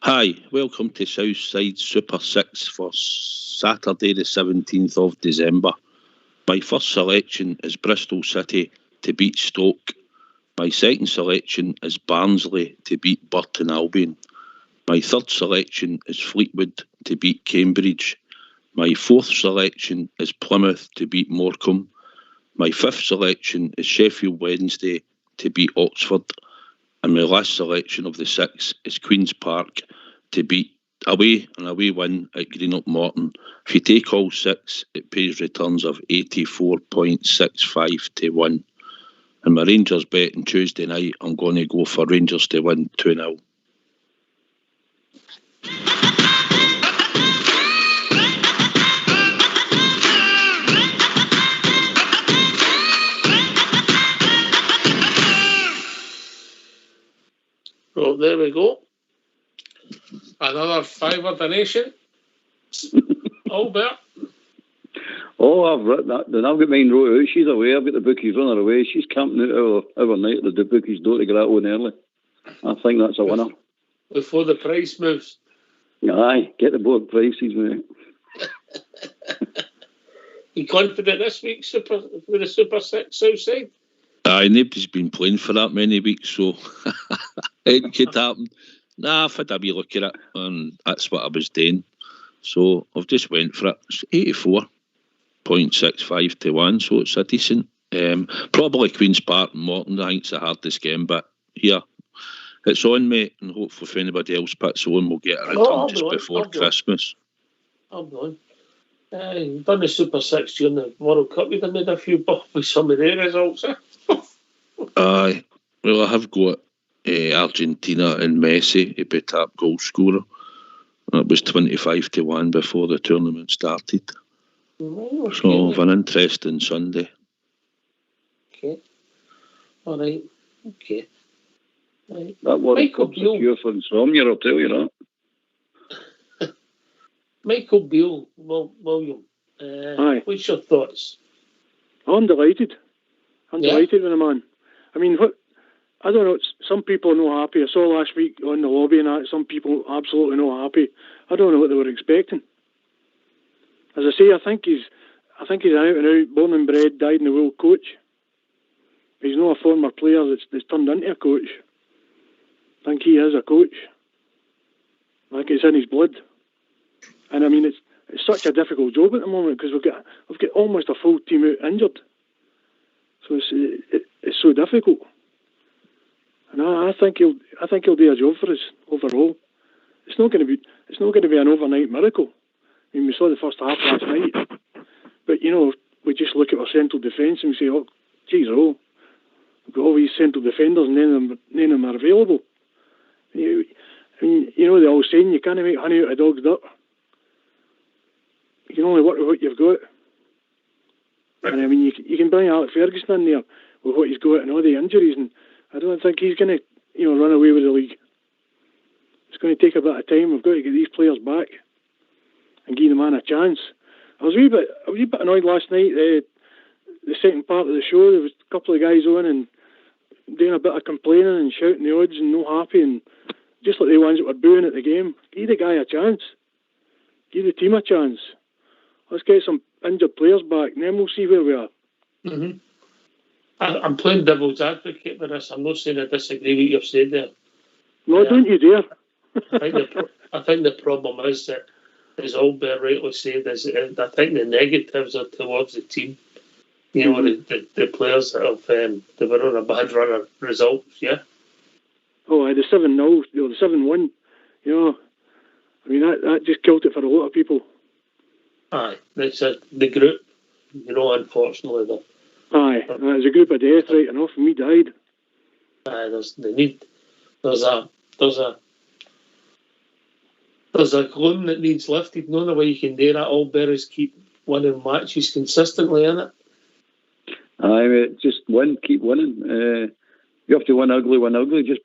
Hi, welcome to Southside Super 6 for Saturday the 17th of December. My first selection is Bristol City to beat Stoke. My second selection is Barnsley to beat Burton Albion. My third selection is Fleetwood to beat Cambridge. My fourth selection is Plymouth to beat Morecambe. My fifth selection is Sheffield Wednesday to beat Oxford. And my last selection of the six is Queen's Park to beat away win at Greenock Morton. If you take all six, it pays returns of 84.65 to 1. And my Rangers bet on Tuesday night, I'm going to go for Rangers to win 2-0. Well, there we go. Another fiver donation. Albert. Oh, I've written that. Then I've got mine wrote out. She's away. I've got the bookies on her away. She's camping out overnight at the bookies door to get out on early. I think that's a winner. Before the price moves. Aye, get the board prices, mate. You confident this week with the Super 6 Southside? Aye, nobody's been playing for that many weeks, so it could happen. Nah, I've had a wee look at it, and that's what I was doing. So I've just went for it. It's 84.65 to 1, so it's a decent. Probably Queen's Park and Morton, I think it's the hardest game, but here, it's on, mate, and hopefully if anybody else puts on, we'll get a return just before Christmas. I'm going. You've done the Super 6 during the World Cup. You've made a few bucks with some of their results, eh? Aye. Well, I have got Argentina and Messi to be top goal scorer. It was 25 to 1 before the tournament started. Okay, so of an interesting Sunday. Okay. All right. Okay. Right. That World Michael Cup's a cure for insomnia, I'll tell you that. Michael Beale, William, Aye. what's your thoughts? I'm delighted. I'm delighted with the man. I mean, I don't know, some people are not happy. I saw last week on the lobby and that, some people absolutely not happy. I don't know what they were expecting. As I say, I think he's an out and out, born and bred, dyed in the wool coach. He's not a former player that's turned into a coach. I think he is a coach. I think it's in his blood. And I mean, it's such a difficult job at the moment because we've got almost a full team out injured. So it's so difficult. And I think he'll do a job for us overall. It's not going to be an overnight miracle. I mean, we saw the first half last night, but we just look at our central defence and we say, oh, geez, we've got all these central defenders and none of them are available. The old saying, you can't make honey out of dog's dirt. You can only work with what you've got. And I mean, you can bring Alex Ferguson in there with what he's got and all the injuries, and I don't think he's going to, run away with the league. It's going to take a bit of time. We've got to get these players back and give the man a chance. I was a wee bit annoyed last night. The second part of the show, there was a couple of guys on, and doing a bit of complaining and shouting the odds and no happy, and just like the ones that were booing at the game. Give the guy a chance. Give the team a chance. Let's get some injured players back, and then we'll see where we are. Mm-hmm. I'm playing devil's advocate with this. I'm not saying I disagree with what you've said there. No, don't you dare. I think the problem is that, as Albert rightly said, I think the negatives are towards the team. You know, the players that have they were on a bad run of results. Yeah. Oh, the 7-0, the 7-1. You know, I mean that just killed it for a lot of people. Aye, that's the group. You know, unfortunately, though. Aye, there's a group of death right enough, and me died. Aye, there's a gloom that needs lifted. No other way you can do that. All bearers keep winning matches consistently, innit? Aye, just win, keep winning. You have to win ugly, just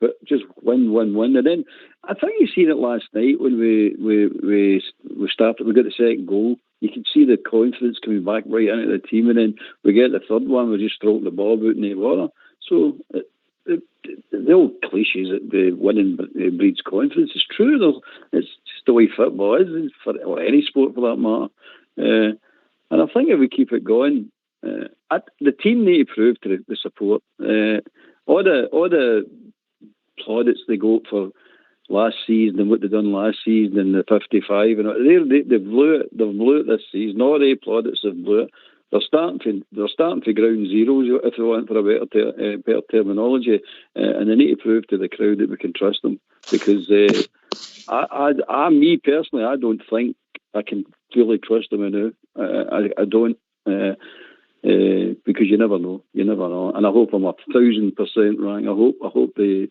win, and then I think you seen it last night when we started. We got the second goal. You could see the confidence coming back right into the team, and then we get the third one. We just stroke the ball out in the water. So the old cliches that the winning breeds confidence is true. It's just the way football is for any sport for that matter. And I think if we keep it going, the team need to prove to the support. All the plaudits they go for last season and what they done last season and the 55 and they blew it. They've blew it this season. All the plaudits have blew it. They're starting to ground zeros, if they want for a better terminology, and they need to prove to the crowd that we can trust them. Because me personally, I don't think I can fully trust them now. I don't. Because you never know, and I hope I'm 1,000% wrong. I hope they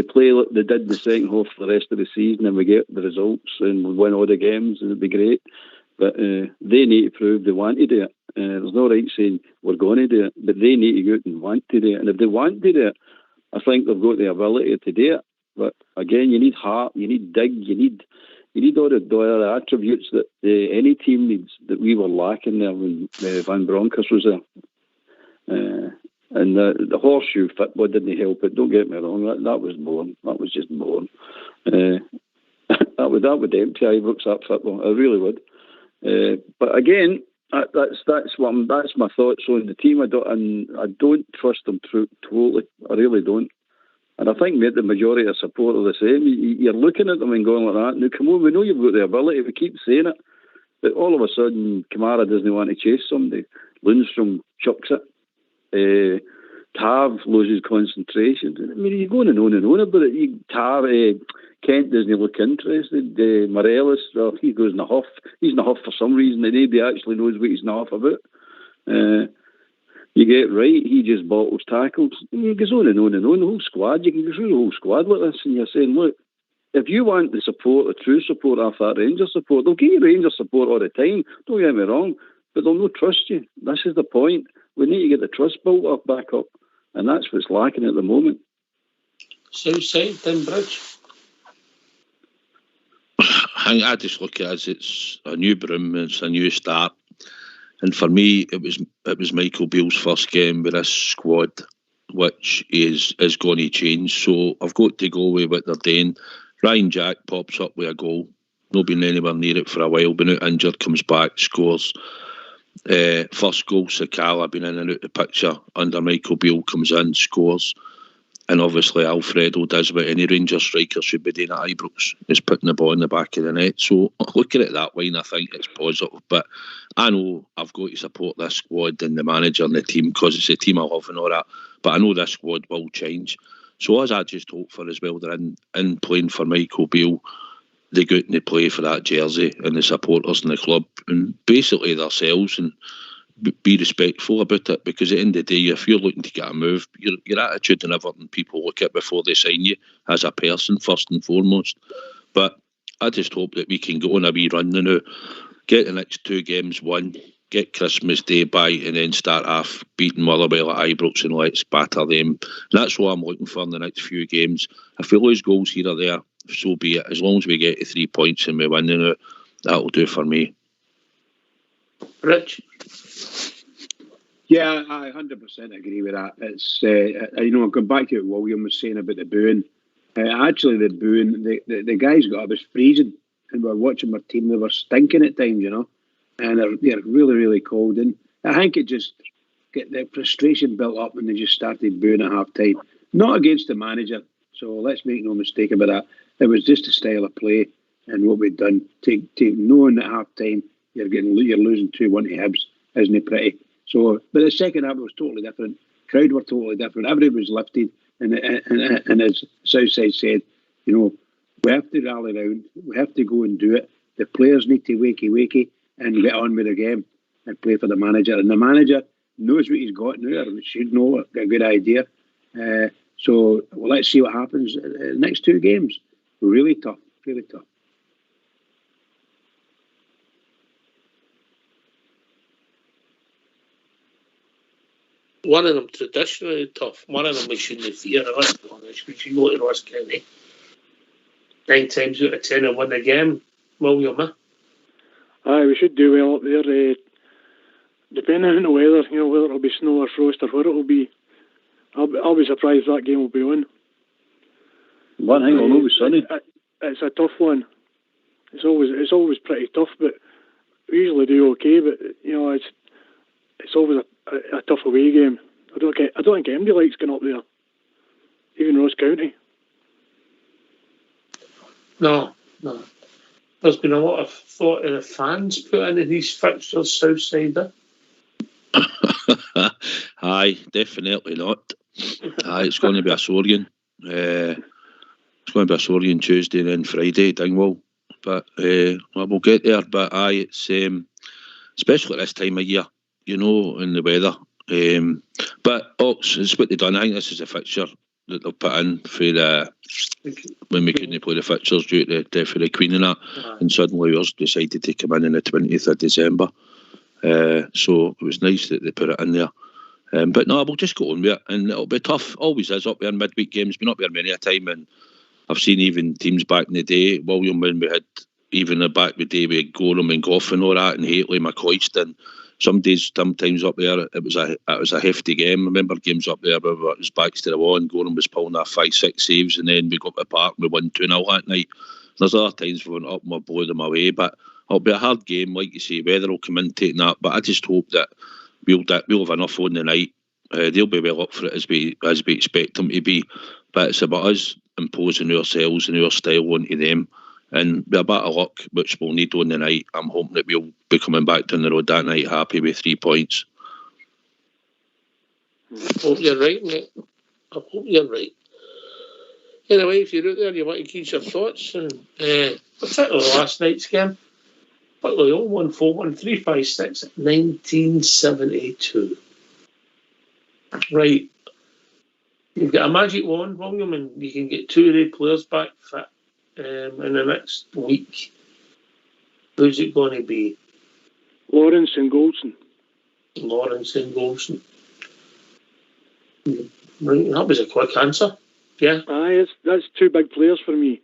play like they did the second half for the rest of the season, and we get the results and we win all the games, and it'd be great. But they need to prove they want to do it. There's no right saying we're going to do it, but they need to go out and want to do it. And if they want to do it, I think they've got the ability to do it. But again, you need heart, you need dig, you need all the attributes that any team needs that we were lacking there when Van Bronckhorst was there. And the horseshoe football didn't help it. Don't get me wrong, that was boring. That was just boring. That would empty Ibrox, that football. I really would. But again, that's my thoughts on the team. I don't trust them totally. I really don't. And I think the majority of support are the same. You're looking at them and going like that. Now, come on, we know you've got the ability. We keep saying it. But all of a sudden, Kamara doesn't want to chase somebody. Lundstrom chucks it. Tav loses concentration. I mean, you're going on about it. Kent doesn't look interested. Morelos, well, he goes in a huff. He's in a huff for some reason, and nobody actually knows what he's in a huff about. You get right, he just bottles tackles. He goes on and on and on. The whole squad, you can go through the whole squad like this, and you're saying, look, if you want the support, the true support after that Rangers support, they'll give you Rangers support all the time. Don't get me wrong, but they'll not trust you. This is the point. We need to get the trust built up back up, and that's what's lacking at the moment. Southside, Bridge. I just look at it as it's a new broom, it's a new start. And for me, it was Michael Beale's first game with this squad, which is going to change. So I've got to go with what they're doing. Ryan Jack pops up with a goal. Not been anywhere near it for a while. Been out injured, comes back, scores. First goal, Sakala been in and out the picture under Michael Beale, comes in, scores. And obviously Alfredo does what any Rangers striker should be doing at Ibrox, is putting the ball in the back of the net. So look at it that way, and I think it's positive. But I know I've got to support this squad and the manager and the team because it's a team I love and all that. But I know this squad will change. So as I just hope for as well, they're in playing for Michael Beale, they go out and they play for that jersey and the supporters in the club and basically themselves and be respectful about it, because at the end of the day, if you're looking to get a move, your attitude and everything people look at before they sign you as a person first and foremost. But I just hope that we can go on a wee run now, get the next 2 games won, get Christmas Day by, and then start off beating Motherwell at Ibrox and let's batter them. And that's what I'm looking for in the next few games. If we lose goals here or there, so be it. As long as we get to 3 points and we win, that'll do for me. Rich? Yeah, I 100% agree with that. It's going back to what William was saying about the booing. Actually, the booing, the guys got up, was freezing, and we were watching our team. They were stinking at times, and they're really, really cold. And I think it just get the frustration built up when they just started booing at half time. Not against the manager, so let's make no mistake about that. It was just a style of play and what we'd done. Knowing at half time you're losing 2-1 to Hibs isn't it pretty? So, but the second half was totally different. Crowd were totally different. Everybody was lifted, and as Southside said, we have to rally round. We have to go and do it. The players need to wakey and get on with the game and play for the manager. And the manager knows what he's got now, or should know a good idea. So let's see what happens. The next 2 games, really tough, really tough. One of them traditionally tough. One of them we shouldn't fear. Let's be honest. We should go to Ross County 9 times out of 10 and win the game. William, Aye, we should do well up there. Depending on the weather, whether it'll be snow or frost or what it'll be. I'll be surprised that game will be on. One thing will always sunny. It's a tough one. It's always pretty tough, but we usually do okay. But it's always a tough away game. I don't think anybody likes going up there, even Ross County. No. There's been a lot of thought of the fans put into these fixtures, Southside. Aye, definitely not. Aye, it's going to be a Sorian. It's going to be a Sorian Tuesday and then Friday, Dingwall. But we'll get there. But aye, it's especially at this time of year, and the weather. But it's what they've done. I think this is a fixture that they'll put in for when we couldn't play the fixtures due to the death of the Queen and that. And suddenly ours decided to come in the 20th of December. So it was nice that they put it in there. But no, we'll just go on with it, and it'll be tough. Always is up there in midweek games. Been up there many a time, and I've seen even teams back in the day, William, when we had even back in the day with Gorham and Gough and all that, and Hateley, McCoyston. Sometimes up there, it was a hefty game. I remember games up there where it was backs to the wall and Gorham was pulling off 5-6 saves, and then we got to the park and we won 2-0 that night. There's other times we went up and we blew them away, but it'll be a hard game, like you say. Weather will come in taking that, but I just hope that we'll have enough on the night. They'll be well up for it as we expect them to be, but it's about us imposing ourselves and our style onto them. And with a bit of luck, which we'll need on the night, I'm hoping that we'll be coming back down the road that night happy with 3 points. I hope you're right, mate. I hope you're right. Anyway, if you're out there and you want to keep your thoughts, and particularly last night's game, particularly 0141356 1972. Right. You've got a magic wand, William, and you can get 2 of the players back fit in the next week. Who's it going to be? Lawrence and Goldson. Right, that was a quick answer. Yeah. Aye, that's 2 big players for me.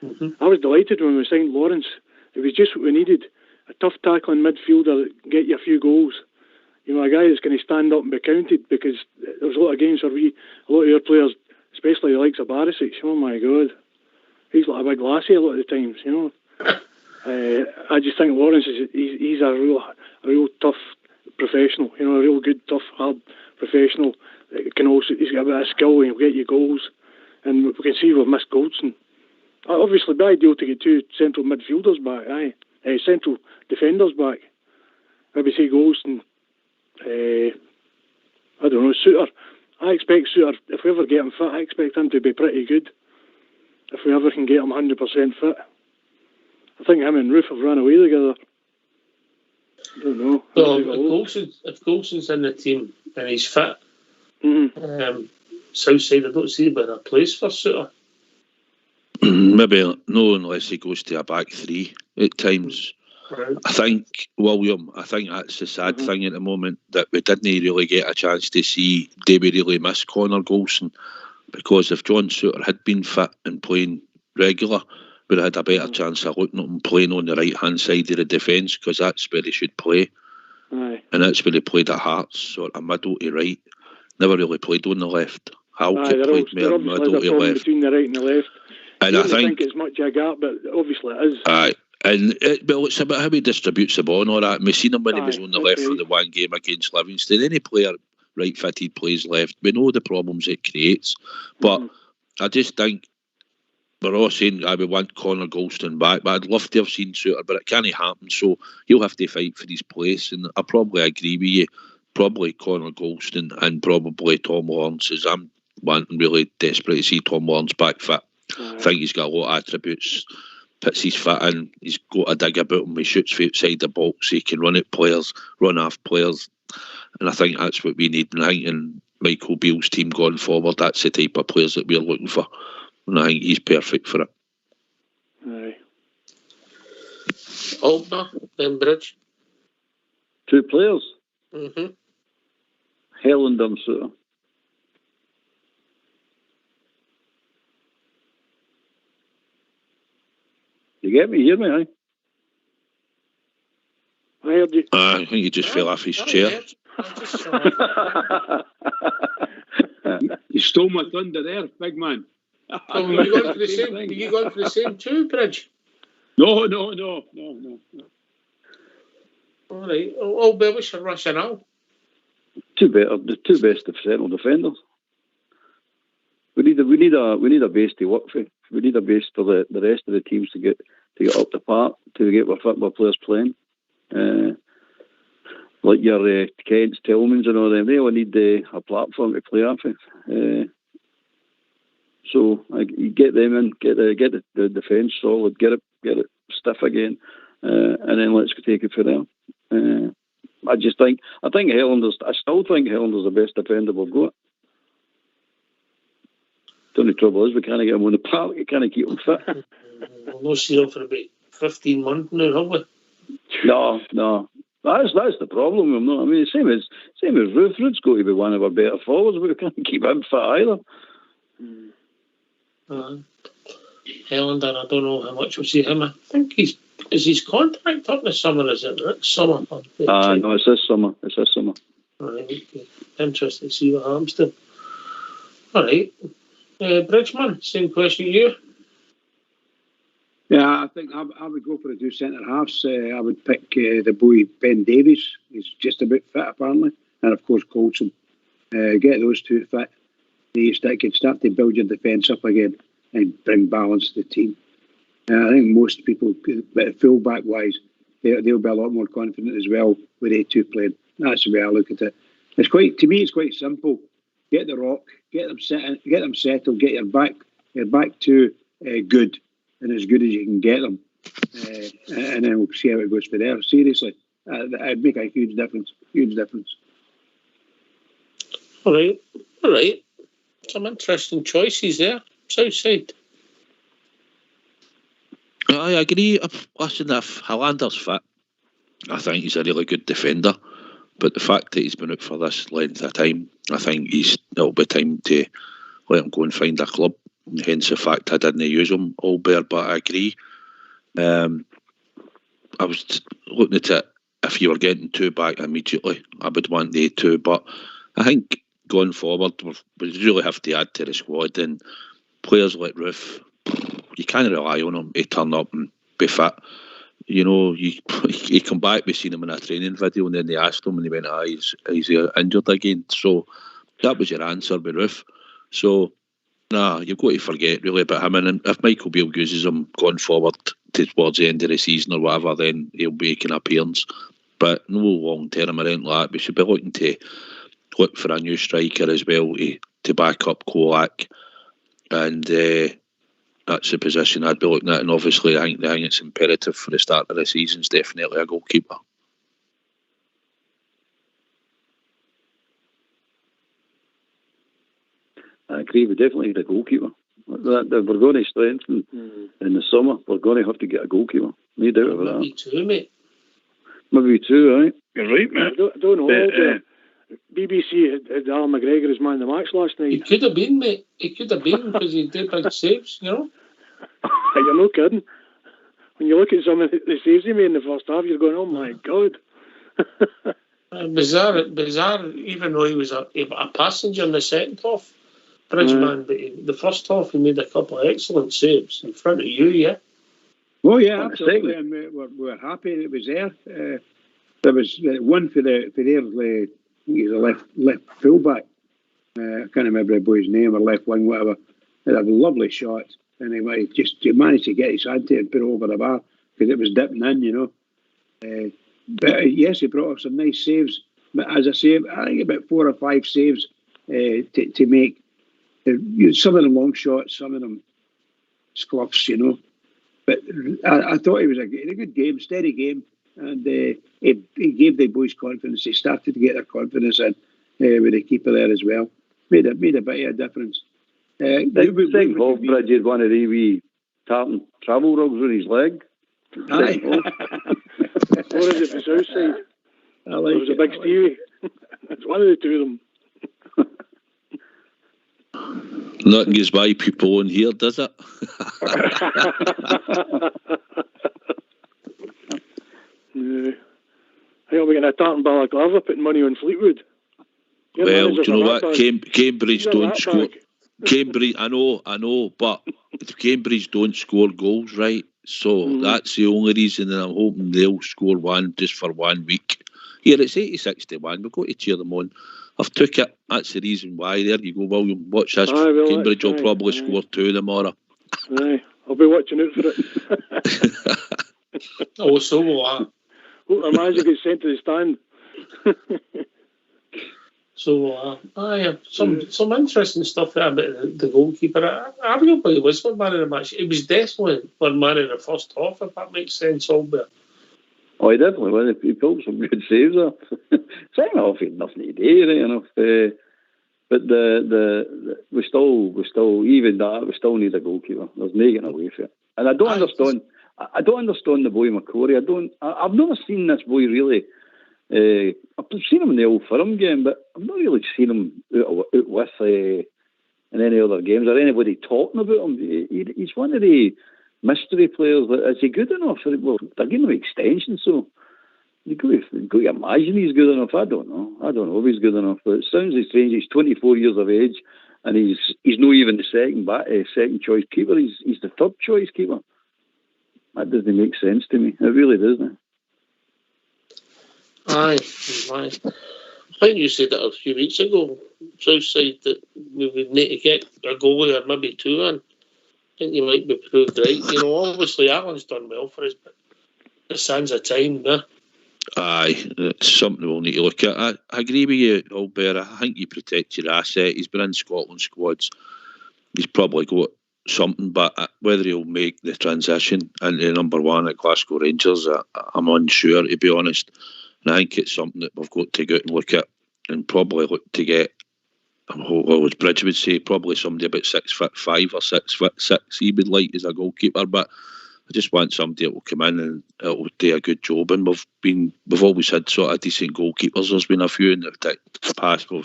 Mm-hmm. I was delighted when we signed Lawrence. It was just what we needed. A tough tackling midfielder that get you a few goals. A guy that's going to stand up and be counted, because there's a lot of games where a lot of your players, especially the likes of Barisic, oh my God, he's like a big lassie a lot of the times, I just think Lawrence he's a real tough professional, a real good, tough, hard professional. He's got a bit of skill and he'll get you goals. And we can see we've missed Goldson. Obviously, it'd be ideal to get 2 central midfielders back, central defenders back. Maybe say Goldson. I don't know, Suter. I expect Suter, if we ever get him fit, I expect him to be pretty good. If we ever can get him 100% fit. I think him and Roof have run away together. I don't know. If Goldson's in the team and he's fit, Southside, I don't see a better place for Suter. Maybe no, unless he goes to a back 3 at times. Right. I think, William, that's the sad thing at the moment, that we didn't really get a chance to see, did we really miss Connor Goldson? Because if John Suter had been fit and playing regular, we'd have had a better chance of looking at him playing on the right-hand side of the defence, because that's where he should play. Aye. And that's where he played at Hearts, sort of middle to right. Never really played on the left. Halkett played there more obviously middle is a to problem left. between the right and the left. And You I don't think it's much of a gap, but obviously it is. Aye. And it's about how he distributes the ball and all that. And we seen him when he was on the That's left for right. the one game against Livingston. Any player right-fitted plays left. We know the problems it creates. But I just think we're all saying I would want Connor Golston back, but I'd love to have seen Suter, but it can't happen. So he'll have to fight for his place. And I probably agree with you. Probably Connor Golston and probably Tom Lawrence, as I'm wanting really desperate to see Tom Lawrence back fit. I think he's got a lot of attributes. Puts his foot in, he's got a dig about him, he shoots from outside the box, he can run at players, run off players, and I think that's what we need. And I think in Michael Beale's team going forward, that's the type of players that we're looking for, and I think he's perfect for it. Aye. Altner, then Bridge. 2 players, Mm-hmm. Helander and Suter. You get me? Hear me? Aye. I heard you. I think he just fell off his chair. You stole my thunder there, big man. Are you going for the same? Are you going for the same too, Bridge? No. All right. Oh, but what's your rationale? The 2 best central defenders. We need a base to work for. We need a base for the rest of the teams to get up the park, to get our football players playing. Like your Kents, Tillmans and all them, they all need a platform to play off of. So you get them in, get the defence solid, get it stiff again, and then let's take it for them. I think Helander's. I still think Helander's the best defender we've got. The only trouble is we can't get him on the park. We can't keep him fit. We'll not see him for about 15 months now, have we? No. That's the problem. I mean, same as Ruth. Ruth's got to be one of our better forwards, but we can't keep him fit either. Helander, I don't know how much we'll see him. I think is his contract up this summer, is it? Next summer? No, it's this summer. All right, okay. Interesting to see what happens to him. All right. Bridgman, same question to you. Yeah, I think I would go for the 2 centre halves. I would pick the boy Ben Davies. He's just about fit apparently, and of course Coulson. Get those 2 fit. You can start to build your defence up again and bring balance to the team. I think most people, full-back wise, they'll be a lot more confident as well with A2 playing. That's the way I look at it. To me, it's quite simple. Get the rock, get them settled, get your back to good, and as good as you can get them, and then we'll see how it goes for there. Seriously, it'd make a huge difference. All right. Some interesting choices there. Southside. I agree. Listen, if Helander's fit, I think he's a really good defender. But the fact that he's been out for this length of time, I think it'll be time to let him go and find a club. Hence the fact I didn't use him all bare, but I agree. I was looking at it, if you were getting 2 back immediately, I would want the 2. But I think going forward, we really have to add to the squad. And players like Roof, you can't rely on him to turn up and be fit. You know, he come back, we seen him in a training video, and then they asked him, and he went, he's injured again. So that was your answer with Roof. So, you've got to forget really about him. And if Michael Beale uses him going forward towards the end of the season or whatever, then he'll be making an appearance. But no long term or anything like that. We should be looking to look for a new striker as well to back up Kolak. And that's the position I'd be looking at. And obviously, I think it's imperative for the start of the season is definitely a goalkeeper. I agree. We definitely need a goalkeeper. If we're going to strengthen in the summer, we're going to have to get a goalkeeper. No doubt about that. Maybe 2, mate. Maybe 2, right? You're right, man. I don't know. BBC had Alan McGregor as man of the match last night. He could have been, mate. He could have been because he did big saves, you know. You're no kidding. When you look at some of the saves he made in the first half, you're going, oh my God. Bizarre, even though he was a passenger in the second half, Bridgeman, but the first half he made a couple of excellent saves in front of you, yeah? Oh, yeah, absolutely. And we're happy it was there. There was one for their he's a left fullback. I can't remember the boy's name, or left wing, whatever. He had a lovely shot. And he managed to get his hand to it and put it over the bar because it was dipping in, But yes, he brought up some nice saves. But as I say, I think about 4 or 5 saves to make. Some of them long shots, some of them scuffs, But I thought he was a good game, steady game, and he gave the boys confidence. They started to get their confidence in with the keeper there as well. Made a bit of a difference. Second half, Bridge had one of the wee tartan travel rugs on his leg. Aye. Or is it the south side? There was a big Stevie. It's one of the two of them. Nothing goes by people in here, does it? No. I think we're getting a tartan balaclava putting money on Fleetwood. Well, do you know what? Cambridge don't score. Cambridge, I know, but Cambridge don't score goals, right? So that's the only reason, and I'm hoping they'll score one just for 1 week. Here, it's 86-1. We've got to cheer them on. I've took it. That's the reason why. There you go, William. Watch this. Cambridge will probably score 2 tomorrow. Aye, I'll be watching out for it. Oh, so will I. Hope our manager gets sent to the stand. So, some interesting stuff there about the goalkeeper. I don't believe it was one man in the match. It was definitely one man in the first half, if that makes sense, Albert. Oh, he definitely was. He pulled some good saves there. Second half, he had nothing to do, right enough. But we still even that we still need a goalkeeper. There's no getting away from it. And I don't understand the boy McCrory. I've never seen this boy really. I've seen him in the Old Firm game, but I've not really seen him out with in any other games or anybody talking about him. He's one of the mystery players. Is he good enough? Well, they're giving him extension, so you've got to imagine he's good enough. I don't know if he's good enough, but it sounds strange. He's 24 years of age, and he's not even the second choice keeper. He's the third choice keeper. That doesn't make sense to me. It really doesn't. Aye. I think you said that a few weeks ago, Southside, that we would need to get a goalie or maybe 2 in. I think you might be proved right. Obviously Alan's done well for us, but the sands of time, yeah. Aye, it's something we'll need to look at. I agree with you, Albert. I think you protect your asset. He's been in Scotland squads. He's probably got something, but whether he'll make the transition into number 1 at Glasgow Rangers, I'm unsure, to be honest. And I think it's something that we've got to go and look at and probably look to get, as Bridge would say, probably somebody about 6'5" or 6'6" he would like as a goalkeeper. But I just want somebody that will come in and it will do a good job. And we've always had sort of decent goalkeepers. There's been a few in the past we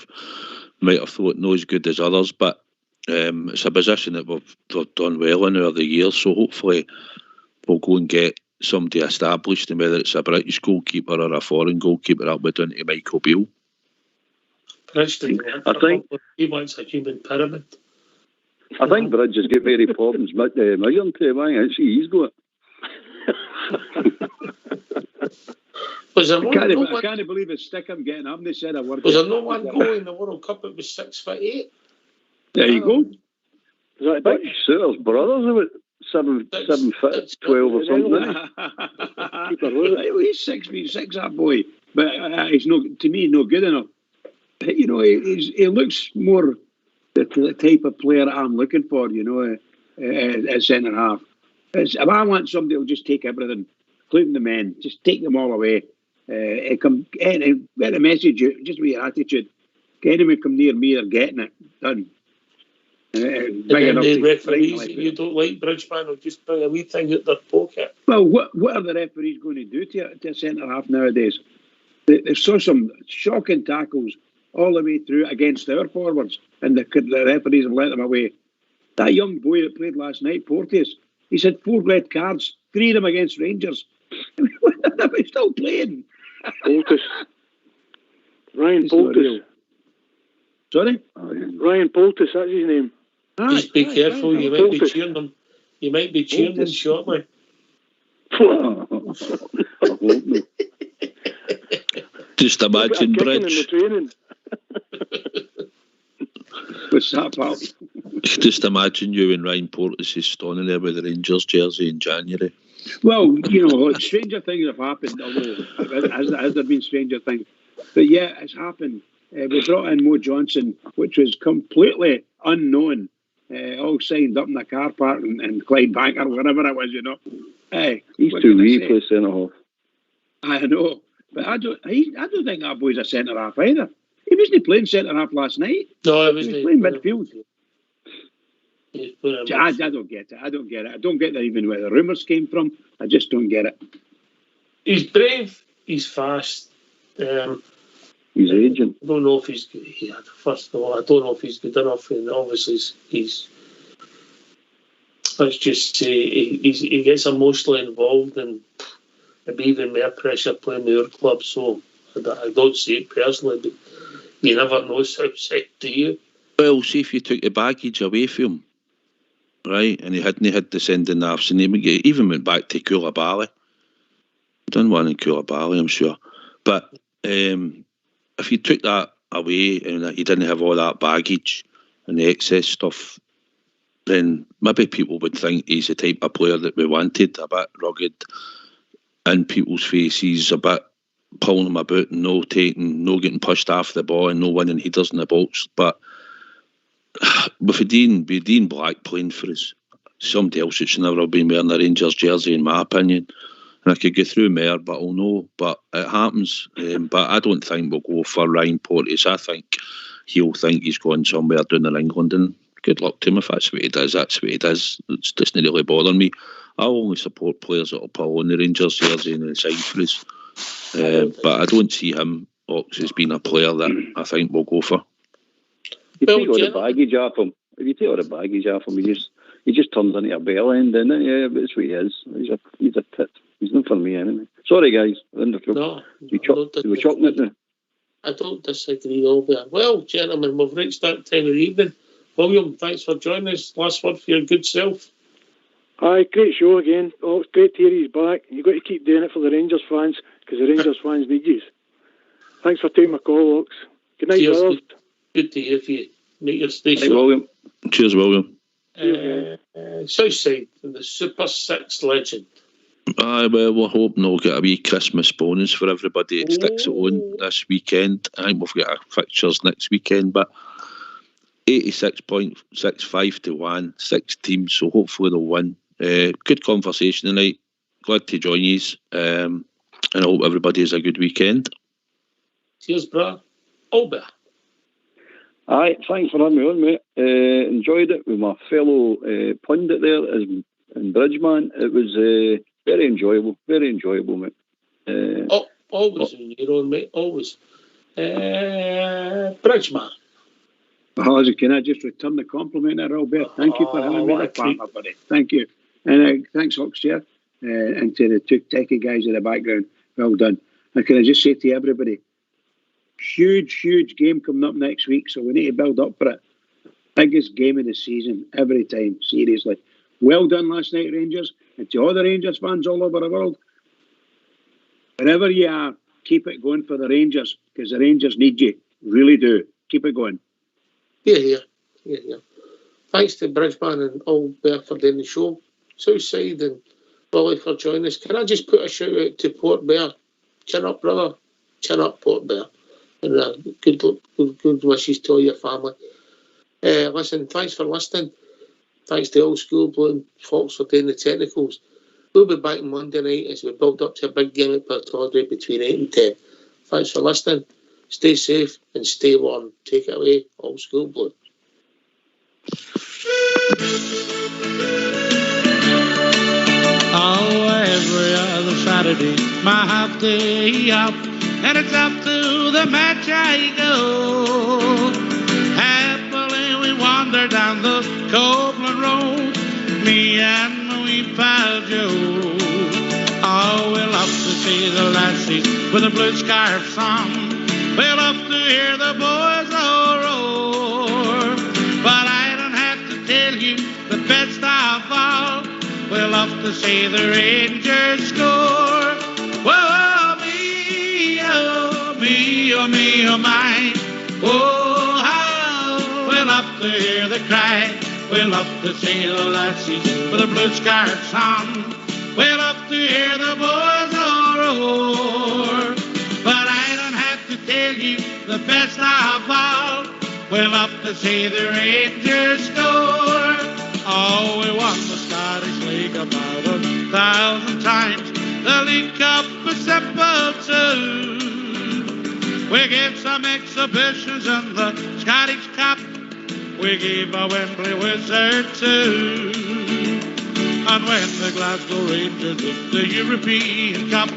might have thought not as good as others, but it's a position that we've done well in over the years. So hopefully we'll go and get somebody established, and whether it's a British goalkeeper or a foreign goalkeeper, that would down to Michael Beale. I think he wants a human pyramid. I think Bridge has got very problems measuring to him. I see he's got I can't believe it's Stickham getting up. They said a word. Was there no one goal in the World Cup that was 6'8"? There you go. Is that big Suter's brothers about 7 foot 12 or something? He's 6'6", that boy. But he's to me not good enough. He looks more the type of player I'm looking for, at centre half. If I want somebody who'll just take everything, including the men, just take them all away. Get a message, just with your attitude. Get him to come near me, they're getting it done. And then the referees that you don't like, Bridgeman, will just bring a wee thing out their pocket. Well, what are the referees going to do to a centre half nowadays? They saw some shocking tackles all the way through against our forwards, and the referees have let them away. That young boy that played last night, Porteous, he's had 4 red cards, 3 of them against Rangers. He's still playing. Poultice. Ryan Poultice. Sorry? Ryan Poultice, that's his name. Just be careful, you might be Poultice. cheering them. You might be cheering them shortly. Just imagine, Bridge. What's that, pal? Just imagine you and Ryan Porteous is standing there with the Rangers jersey in January. Well, you know, stranger things have happened, although has there been stranger things? But yeah, it's happened. We brought in Mo Johnson, which was completely unknown, all signed up in the car park in Clydebank or wherever it was, you know. Hey, he's too weak for centre half. I know, but I don't think that boy's a centre half either. He wasn't playing centre half last night. No, he was playing midfield. I don't get it. I don't get that even where the rumours came from. I just don't get it. He's brave. He's fast. He's aging. I don't know if he's good. Yeah, first of all, I don't know if he's good enough. And obviously, he's let's just say he gets emotionally involved and maybe even more pressure playing with our club. So I don't see it personally, but you never know outside, do you? Well, see if you took the baggage away from him, right, and he hadn't had the sending nerves, and he even went back to Koulibaly. Done one in Koulibaly, I'm sure. But if you took that away and that you didn't have all that baggage and the excess stuff, then maybe people would think he's the type of player that we wanted, a bit rugged in people's faces, a bit pulling them about and no getting pushed off the ball and no winning headers in the box. But with Dean Black playing for us, somebody else that should never have been wearing a Rangers jersey, in my opinion. And I could go through more, but I'll know. But it happens. But I don't think we'll go for Ryan Porteous. I think he'll think he's going somewhere down in England, and good luck to him. If that's what he does, that's what he does. It doesn't really bother me. I'll only support players that will pull on the Rangers jersey and sign for us. But I don't see him, Ox, as being a player that I think we'll go for. You take all the baggage off him. If you take all the baggage off him, he just turns into a bell end, doesn't it? Yeah, but that's what he is. He's a tit. He's not for me anyway. Sorry, guys. No, we're chopping it now. I don't disagree, Albert. Well, gentlemen, we've reached that time of the evening. William, thanks for joining us. Last word for your good self. Aye, great show again. Oh, it's great to hear he's back. You've got to keep doing it for the Rangers fans, because the Rangers fans need you. Thanks for taking my call, Ox. Good night, brothers. Good to hear from you. Make your station. Hey, William. Cheers, William. Southside, the Super 6 legend. Aye, well, we're hoping we'll get a wee Christmas bonus for everybody that sticks it on this weekend. I think we've got our fixtures next weekend, but 86.65 to 1, 6 teams, so hopefully they'll win. Good conversation tonight. Glad to join you, and I hope everybody has a good weekend. Cheers, brother. Albert. Aye, thanks for having me on, mate. Enjoyed it with my fellow pundit there in Bridgeman. It was very enjoyable, mate. Always on your own, mate, always. Bridgeman. Oh, can I just return the compliment there, Albert? Thank you for having me, partner, buddy. Thank you. And thanks, Oxshare, and to the two techie guys in the background. Well done. And can I just say to everybody, huge game coming up next week, so we need to build up for it. Biggest game of the season every time, seriously. Well done last night, Rangers, and to all the Rangers fans all over the world. Wherever you are, keep it going for the Rangers, because the Rangers need you. Really do. Keep it going. Yeah. Thanks to Bridgeman and Albert for doing the show. Southside and Willie for joining us. Can I just put a shout out to Port Bear? Chin up, brother. Chin up, Port Bear. And good wishes to all your family. Listen, thanks for listening. Thanks to Old School Blue and Fox for doing the technicals. We'll be back on Monday night as we build up to a big game at Portaudry between 8 and 10. Thanks for listening. Stay safe and stay warm. Take it away, Old School Blue. Oh, every other Saturday, my half day up, and it's up to the match I go. Happily we wander down the Copeland Road, me and my wee pal Joe. Oh, we love to see the lassies with the blue scarfs on. We love to hear the boys all roar. But I don't have to tell you the best of all. We love to see the Rangers score. Whoa, me, oh, me, oh, me, oh, my. Oh, how we love to hear the cry. We love to see the lassies with the blue scarfs on. We love to hear the boys all roar. But I don't have to tell you the best of all. We love to see the Rangers score. Oh, we won the Scottish League about 1,000 times. The League Cup was simple too. We gave some exhibitions in the Scottish Cup. We gave a Wembley Wizard too. And when the Glasgow Rangers won the European Cup,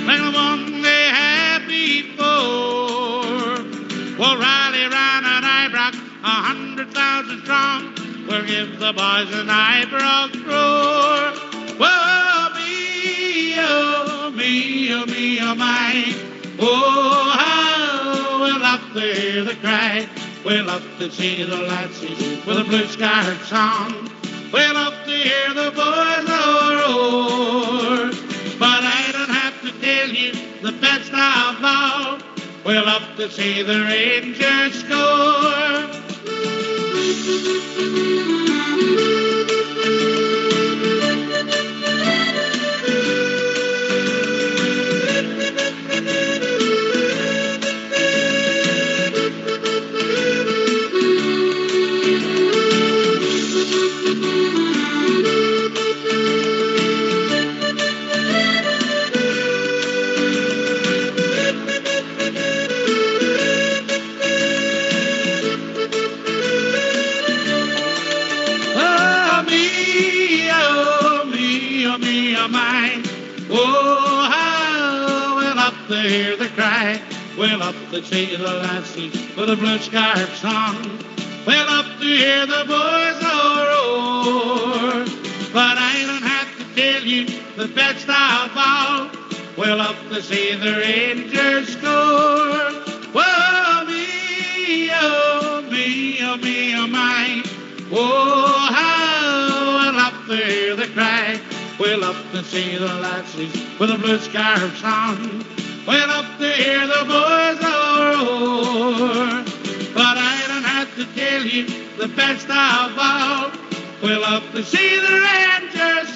like the one they had before, we'll rally round an Ibrox 100,000 strong. We'll give the boys an Ibrox roar. Whoa, me, oh, me, oh, me, oh, my. Oh, how we love to hear the cry. We love to see the lassies with the blue scarfs on. We love to hear the boys all roar. But I don't have to tell you the best of all. We love to see the Rangers score. Oh, how we love to hear the cry. We love to see the lassies with the blue scarfs on. We love to hear the boys all roar. But I don't have to tell you the best of all. We love to see the Rangers score. Whoa, me, oh, me, oh, me, oh, my. Oh, how we love to hear the cry. We love to see the lassies with the blue scarfs on. We love to hear the boys all roar. But I don't have to tell you the best of all. We love to see the Rangers